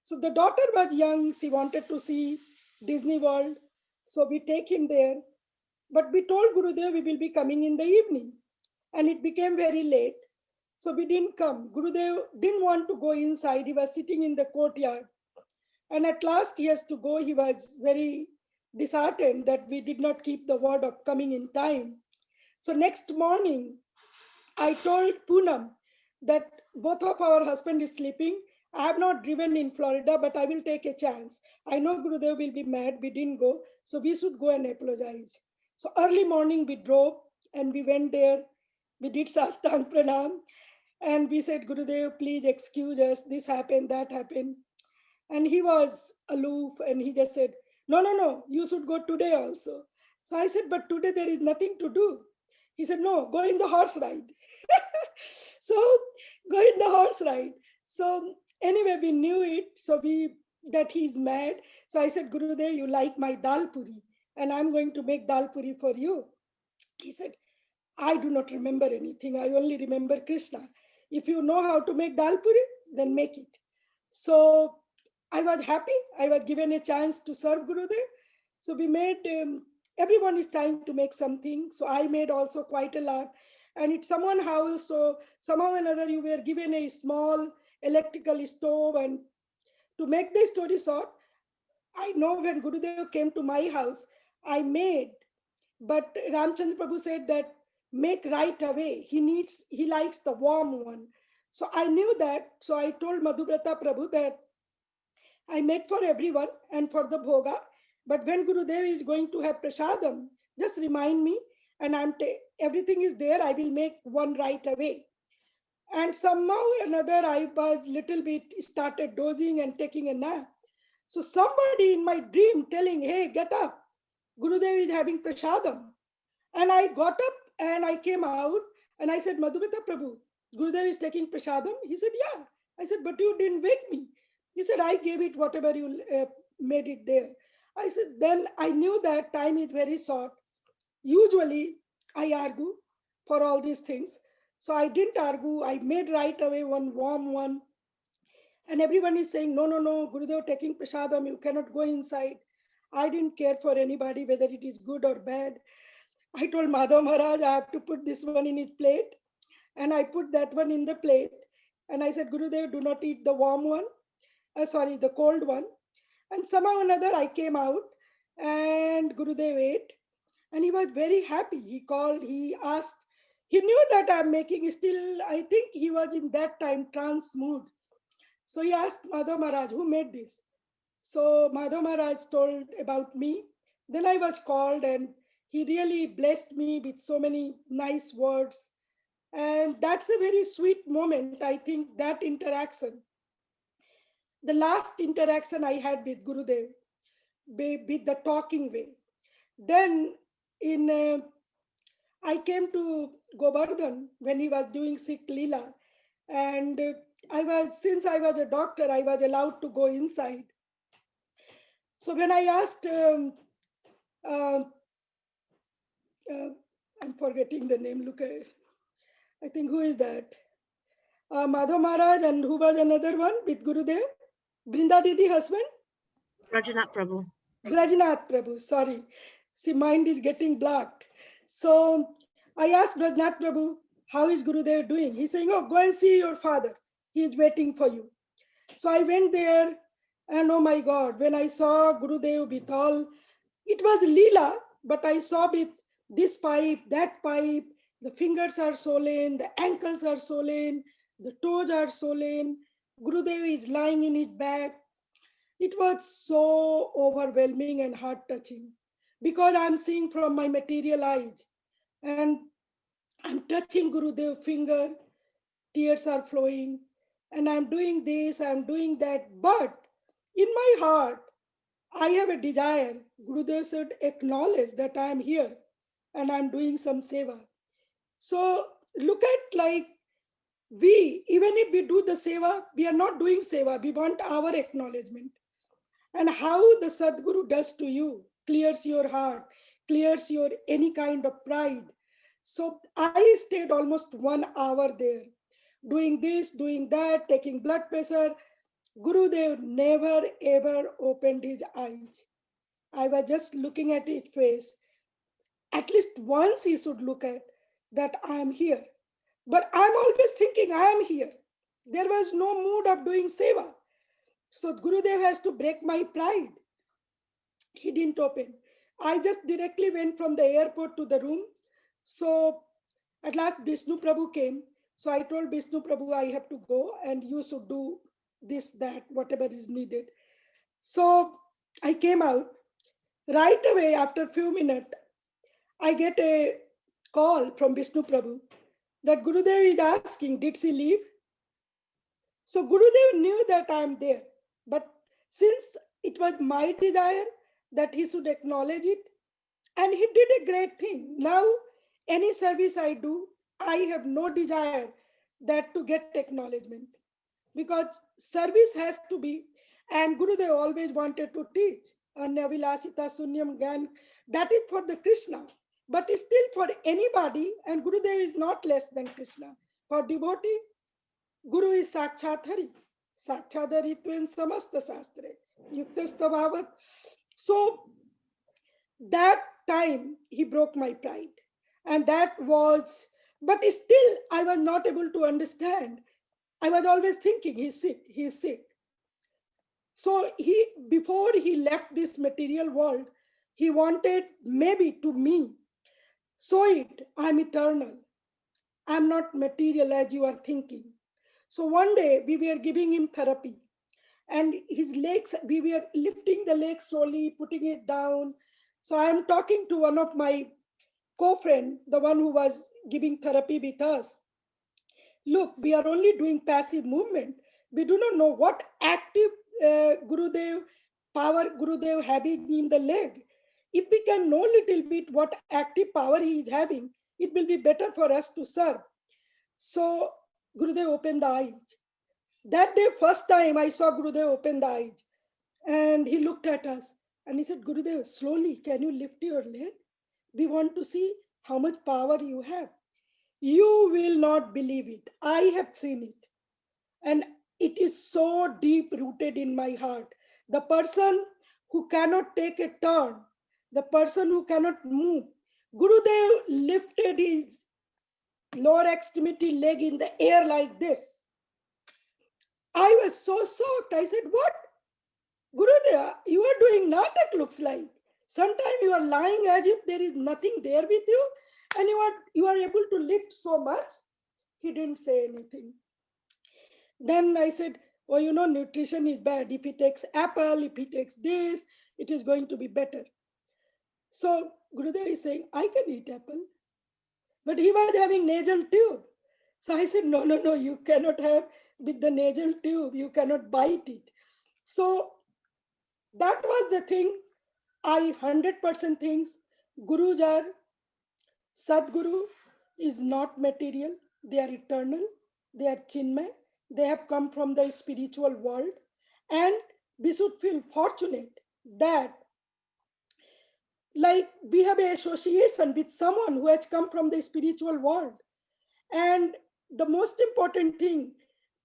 So the daughter was young. She wanted to see Disney World. So we take him there. But we told Gurudev we will be coming in the evening. And it became very late. So we didn't come. Gurudev didn't want to go inside. He was sitting in the courtyard. And at last he has to go. He was very disheartened that we did not keep the word of coming in time. So next morning, I told Poonam that both of our husband is sleeping. I have not driven in Florida, but I will take a chance. I know Gurudev will be mad. We didn't go. So we should go and apologize. So early morning we drove and we went there. We did Sastang Pranam. And we said, Gurudev, please excuse us. This happened, that happened. And he was aloof and he just said, no, you should go today also. So I said, but today there is nothing to do. He said, no, go in the horse ride. So go in the horse ride. So anyway, we knew it. So that he's mad. So I said, Gurudev, you like my dal puri and I'm going to make dal puri for you. He said, I do not remember anything. I only remember Krishna. If you know how to make dal puri, then make it. So I was happy. I was given a chance to serve Gurudev. So we made, everyone is trying to make something. So I made also quite a lot. And it's someone's house. So somehow or another, you were given a small electrical stove. And to make the story short, I know when Gurudev came to my house, I made, but Ramchandra Prabhu said that make right away. He likes the warm one. So I knew that. So I told Madhuvrata Prabhu that I made for everyone and for the bhoga. But when Gurudev is going to have prasadam, just remind me and everything is there. I will make one right away. And somehow or another, I was little bit started dozing and taking a nap. So somebody in my dream telling, hey, get up. Gurudev is having prasadam. And I got up and I came out and I said, Madhuvrata Prabhu, Gurudev is taking prasadam. He said, yeah. I said, but you didn't wake me. He said, I gave it whatever you made it there. I said, then I knew that time is very short. Usually I argue for all these things. So I didn't argue. I made right away one warm one. And everyone is saying, no, Gurudev taking prasadam, you cannot go inside. I didn't care for anybody, whether it is good or bad. I told Madhav Maharaj, I have to put this one in his plate. And I put that one in the plate. And I said, Gurudev, do not eat the warm one. The cold one. And somehow or another, I came out and Gurudev ate. And he was very happy. He called, he asked. He knew that I'm making still, I think he was in that time trance mood. So he asked Madhav Maharaj, who made this? So Madhav Maharaj told about me. Then I was called and he really blessed me with so many nice words. And that's a very sweet moment. I think that interaction, the last interaction I had with Gurudev, with the talking way. Then I came to Govardhan when he was doing Sikh Leela. And since I was a doctor, I was allowed to go inside. So when I asked, I'm forgetting the name, look at it. I think who is that? Madhav Maharaj, and who was another one with Gurudev? Vrinda Didi husband? Rajanath Prabhu. Rajanath Prabhu, sorry. See, mind is getting blocked. So I asked Rajanath Prabhu, how is Gurudev doing? He's saying, oh, go and see your father. He is waiting for you. So I went there and oh my God, when I saw Gurudev with all, it was Leela, but I saw with this pipe, that pipe, the fingers are swollen, the ankles are swollen, the toes are swollen. Gurudev is lying in his back. It was so overwhelming and heart-touching because I'm seeing from my material eyes and I'm touching Gurudev's finger, tears are flowing, and I'm doing this, I'm doing that. But in my heart, I have a desire. Gurudev should acknowledge that I'm here and I'm doing some seva. So look at like even if we do the seva, we are not doing seva. We want our acknowledgement. And how the Sadguru does to you, clears your heart, clears your any kind of pride. So I stayed almost 1 hour there, doing this, doing that, taking blood pressure. Gurudev never ever opened his eyes. I was just looking at his face. At least once he should look at that I am here. But I'm always thinking I am here. There was no mood of doing seva. So Gurudev has to break my pride. He didn't open. I just directly went from the airport to the room. So at last Vishnu Prabhu came. So I told Vishnu Prabhu, I have to go and you should do this, that, whatever is needed. So I came out. Right away, after a few minutes, I get a call from Vishnu Prabhu that Gurudev is asking, did she leave? So Gurudev knew that I am there. But since it was my desire that he should acknowledge it, and he did a great thing. Now, any service I do, I have no desire that to get acknowledgement. Because service has to be, and Gurudev always wanted to teach, Anyavilasita Sunyam Gan, that is for the Krishna. But still for anybody, and Gurudev is not less than Krishna. For devotee, Guru is Sakshat Hari. Sakshat Haritven Samasta Sastre. Yuktasta Bhavat. So that time he broke my pride. And that was, but still I was not able to understand. I was always thinking he's sick, he's sick. So before he left this material world, he wanted maybe to me, show it, I'm eternal. I'm not material as you are thinking. So one day we were giving him therapy and his legs, we were lifting the legs slowly, putting it down. So I'm talking to one of my co-friend, the one who was giving therapy with us. Look, we are only doing passive movement. We do not know what active Gurudev, power Gurudev having in the leg. If we can know little bit what active power he is having, it will be better for us to serve. So Gurudev opened the eyes. That day, first time I saw Gurudev open the eyes. And he looked at us and he said, Gurudev, slowly, can you lift your leg? We want to see how much power you have. You will not believe it. I have seen it. And it is so deep rooted in my heart. The person who cannot take a turn, the person who cannot move, Gurudev lifted his lower extremity leg in the air like this. I was so shocked. I said, what? Gurudev, you are doing natak, looks like. Sometimes you are lying as if there is nothing there with you and you are able to lift so much. He didn't say anything. Then I said, oh, you know, nutrition is bad. If he takes apple, if he takes this, it is going to be better. So Gurudev is saying, I can eat apple. But he was having nasal tube. So I said, no, you cannot have with the nasal tube. You cannot bite it. So that was the thing. I 100% thinks Gurus are, Sadguru is not material. They are eternal. They are Chinmay. They have come from the spiritual world. And we should feel fortunate that like we have an association with someone who has come from the spiritual world. And the most important thing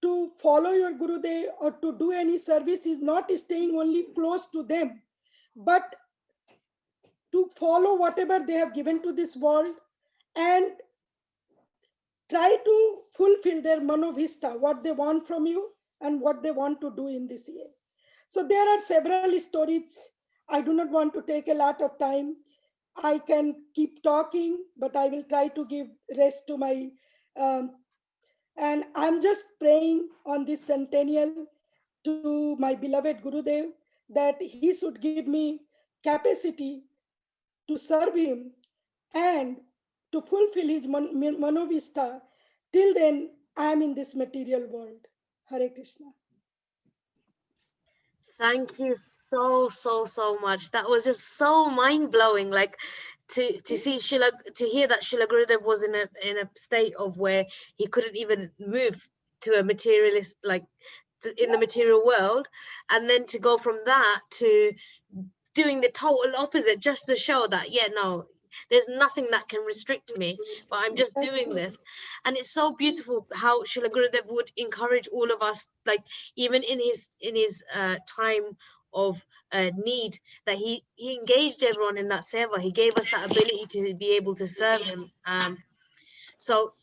to follow your Gurudev or to do any service is not staying only close to them, but to follow whatever they have given to this world and try to fulfill their manovista, what they want from you and what they want to do in this year. So there are several stories. I do not want to take a lot of time. I can keep talking, but I will try to give rest to my, and I'm just praying on this centennial to my beloved Gurudev that he should give me capacity to serve him and to fulfill his manovista. Till then, I am in this material world. Hare Krishna. Thank you so much. That was just so mind-blowing. Like to see Srila, to hear that Srila Gurudev was in a state of where he couldn't even move to a materialist, like in the material world, and then to go from that to doing the total opposite, just to show that, yeah, no, There's nothing that can restrict me, but I'm just doing this. And it's so beautiful how Srila Gurudev would encourage all of us, like even in his time of need, that he engaged everyone in that seva. He gave us that ability to be able to serve him. So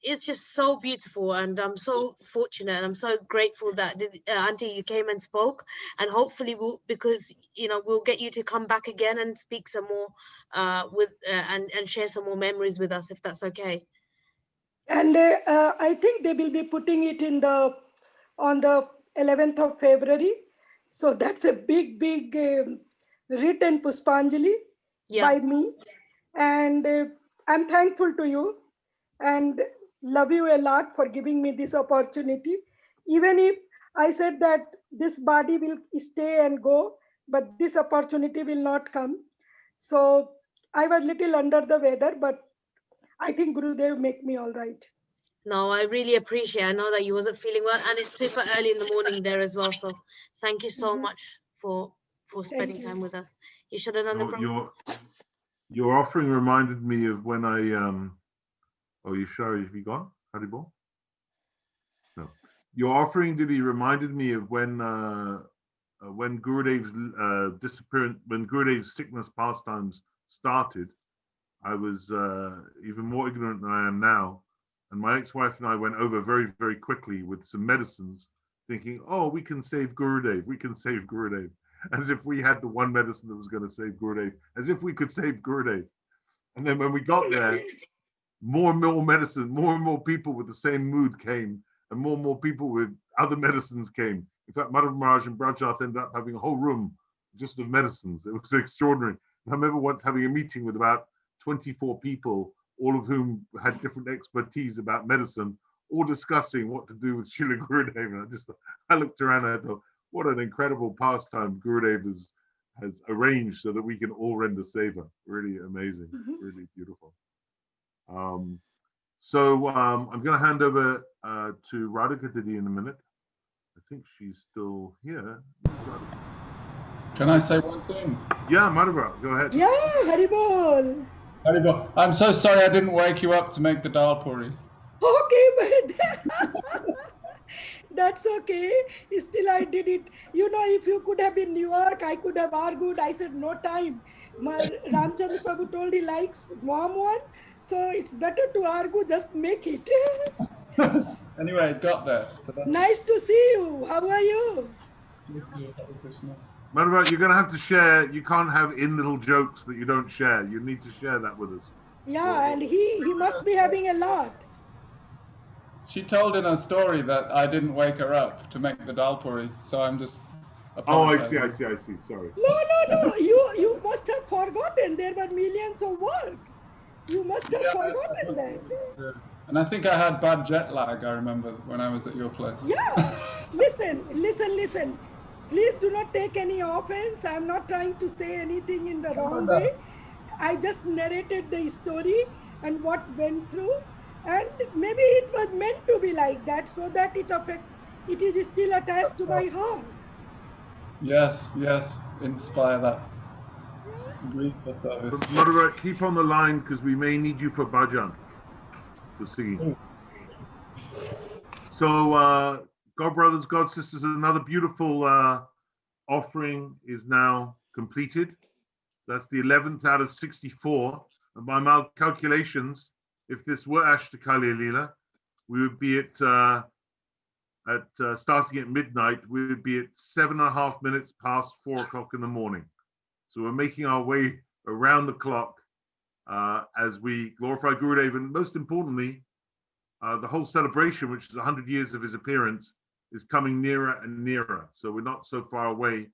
it's just so beautiful, and I'm so fortunate, and I'm so grateful that Auntie, you came and spoke, and hopefully because we'll get you to come back again and speak some more and share some more memories with us, if that's okay. And I think they will be putting it on the 11th of February. So that's a big written Puspanjali by me. And I'm thankful to you and love you a lot for giving me this opportunity. Even if I said that this body will stay and go, but this opportunity will not come. So I was little under the weather, but I think Gurudev make me all right. No, I really appreciate it. I know that you wasn't feeling well, and it's super early in the morning there as well. So thank you so much for spending time with us. You should have done the Your offering reminded me of when I oh, you sure? Have you gone, Haribol? No. Your offering, Didi, reminded me of when Gurudev's disappearance, when Gurudev's sickness pastimes started. I was even more ignorant than I am now, and my ex-wife and I went over very, very quickly with some medicines, thinking, "Oh, we can save Gurudev. We can save Gurudev," as if we had the one medicine that was going to save Gurudev, as if we could save Gurudev. And then when we got there, more and more medicine, more and more people with the same mood came, and more people with other medicines came. In fact, Madhav Maharaj and Brajat ended up having a whole room just of medicines. It was extraordinary. And I remember once having a meeting with about 24 people, all of whom had different expertise about medicine, all discussing what to do with Srila Gurudev. And I looked around and I thought, what an incredible pastime Gurudev has arranged so that we can all render seva. Really amazing, really beautiful. So I'm going to hand over to Radhika Didi in a minute. I think she's still here. Can I say one thing? Yeah, Madhuvrata, go ahead. Yeah, Haribol. Haribol. I'm so sorry I didn't wake you up to make the dal puri. Okay, but that's okay. Still, I did it. If you could have been in New York, I could have argued. I said no time. My Ramchandra Prabhu told he likes warm one. So it's better to argue, just make it. Anyway, got there. So nice to see you. How are you? You too, Hare Krishna. Madhuvrata, you're going to have to share. You can't have little jokes that you don't share. You need to share that with us. Yeah, and he must be having a lot. She told in her story that I didn't wake her up to make the dal puri, so I'm just apologizing. Oh, I see. Sorry. No. You must have forgotten. There were millions of work. You must have forgotten that. Yeah. And I think I had bad jet lag, I remember, when I was at your place. Yeah. Listen. Please do not take any offense. I'm not trying to say anything in the wrong way. I just narrated the story and what went through. And maybe it was meant to be like that so that it is still attached to my heart. Yes. Inspire that. Grief for service. Madhuvrata, keep on the line because we may need you for bhajan, for singing. So, God brothers, God sisters, another beautiful offering is now completed. That's the 11th out of 64. And by my calculations, if this were Ashtakali Leela, we would be at starting at midnight. We would be at 7.5 minutes past 4 o'clock in the morning. So we're making our way around the clock as we glorify Gurudev, and most importantly, the whole celebration, which is 100 years of his appearance, is coming nearer and nearer. So we're not so far away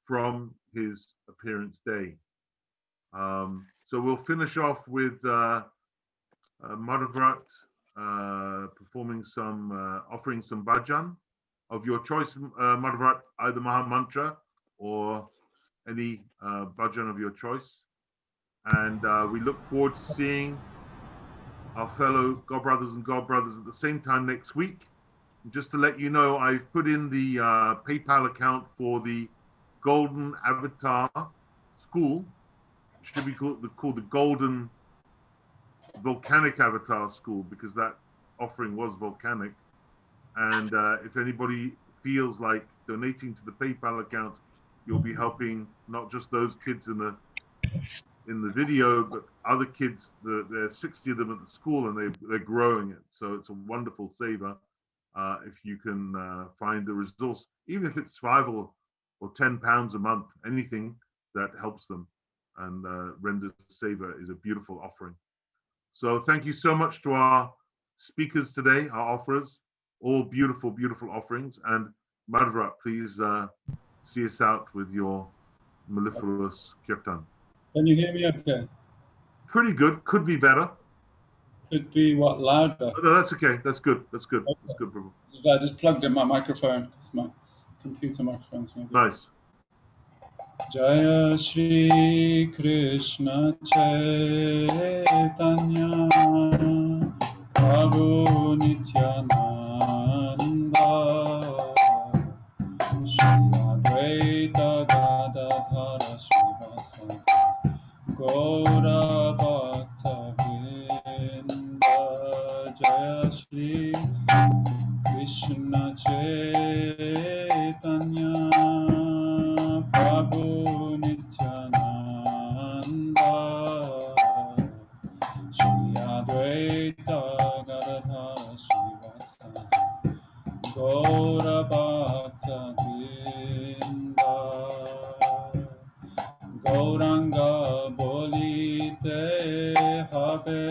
from his appearance day. So we'll finish off with Madhuvrata performing offering some bhajan of your choice, Madhuvrata, either Maha Mantra or any bhajan of your choice. And we look forward to seeing our fellow God brothers and God brothers at the same time next week. And just to let you know, I've put in the PayPal account for the Golden Avatar School. should be called the Golden Volcanic Avatar School, because that offering was volcanic. And if anybody feels like donating to the PayPal account, you'll be helping not just those kids in the video, but other kids. There are 60 of them at the school, and they're growing it. So it's a wonderful Seva. If you can find the resource, even if it's £5 or £10 a month, anything that helps them and renders Seva is a beautiful offering. So thank you so much to our speakers today, our offerers, all beautiful, beautiful offerings. And Madhuvrata, please see us out with your mellifluous Kirtan. Can you hear me okay? Pretty good. Could be better. Could be what, louder? No, that's okay. That's good. That's good. Okay. That's good, Prabhu. I just plugged in my microphone because my computer microphone's maybe. Nice. Jaya Shri Krishna Chaitanya Prabhu Nityananda Shri Advaita Gadadhara Srivasadi Gaura Bhakta Vrinda Jaya Shri Krishna Chaitanya Prabhu Nityananda Shri Advaita Gadadhara Srivasadi Gaura Bhakta Vrinda Gauranga bolite habe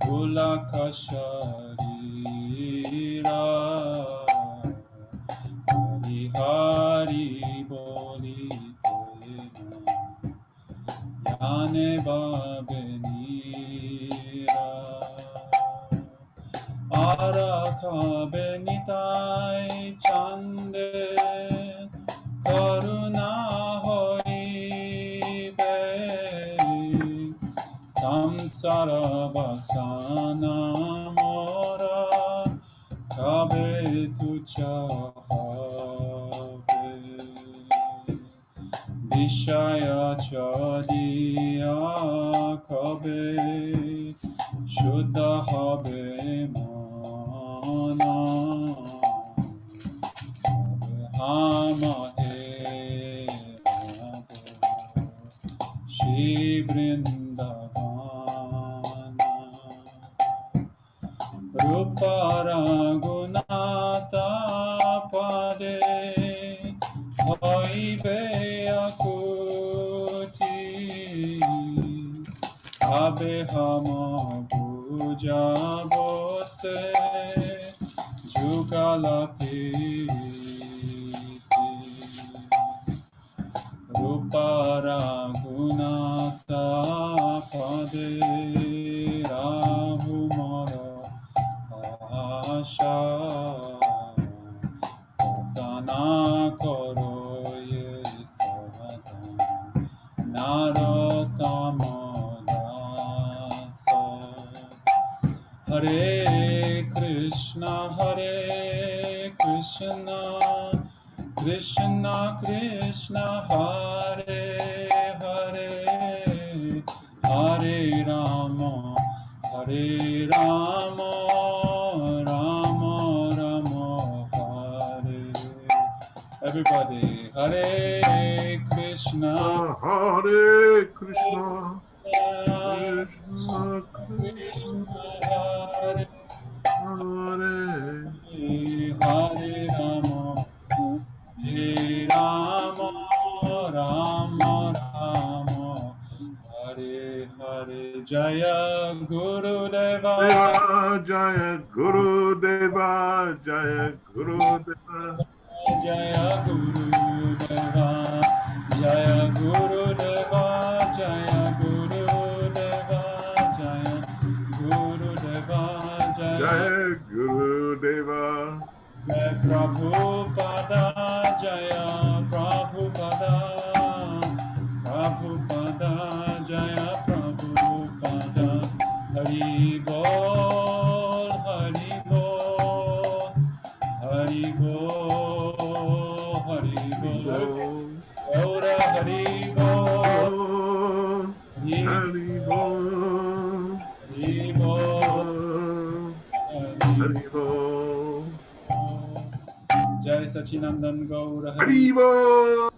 Pulaka sharira Hari Hari bolite Yane babenira Araka benitai chande Karuna hoibe Samsara vasana mora Kabe tu chahave Vishaya chadiya kabe Shuddha habe mana Hama he Shri Vrindavana Rupa Raghunatha Pade Hoibe Akuti Abe Hama Puja Bose Jugalapiti Rupa Raghunatha Pade Rahumara Asha Tana Koro Ye Sahadan Narottama Dasa Hare Krishna Krishna Krishna Hare Hare Hare Rama Rama Rama Hare. Everybody, Hare Krishna Krishna Krishna Hare Hare Hare Rama Rama Rama Hare Hare. Jaya Gurudeva Jaya Gurudeva Jaya Gurudeva Jaya Gurudeva Jaya Gurudeva Jaya Gurudeva Jaya Gurudeva Jaya Gurudeva Jaya Prabhupada Jaya Prabhupada Prabhupada Jaya Prabhupada Hari Bol Hari Bol Hari Bol Hari Bol Gaura Hari Bol Haribo. Haribo. Haribo. Jai Sachinandan Gaura Haribo.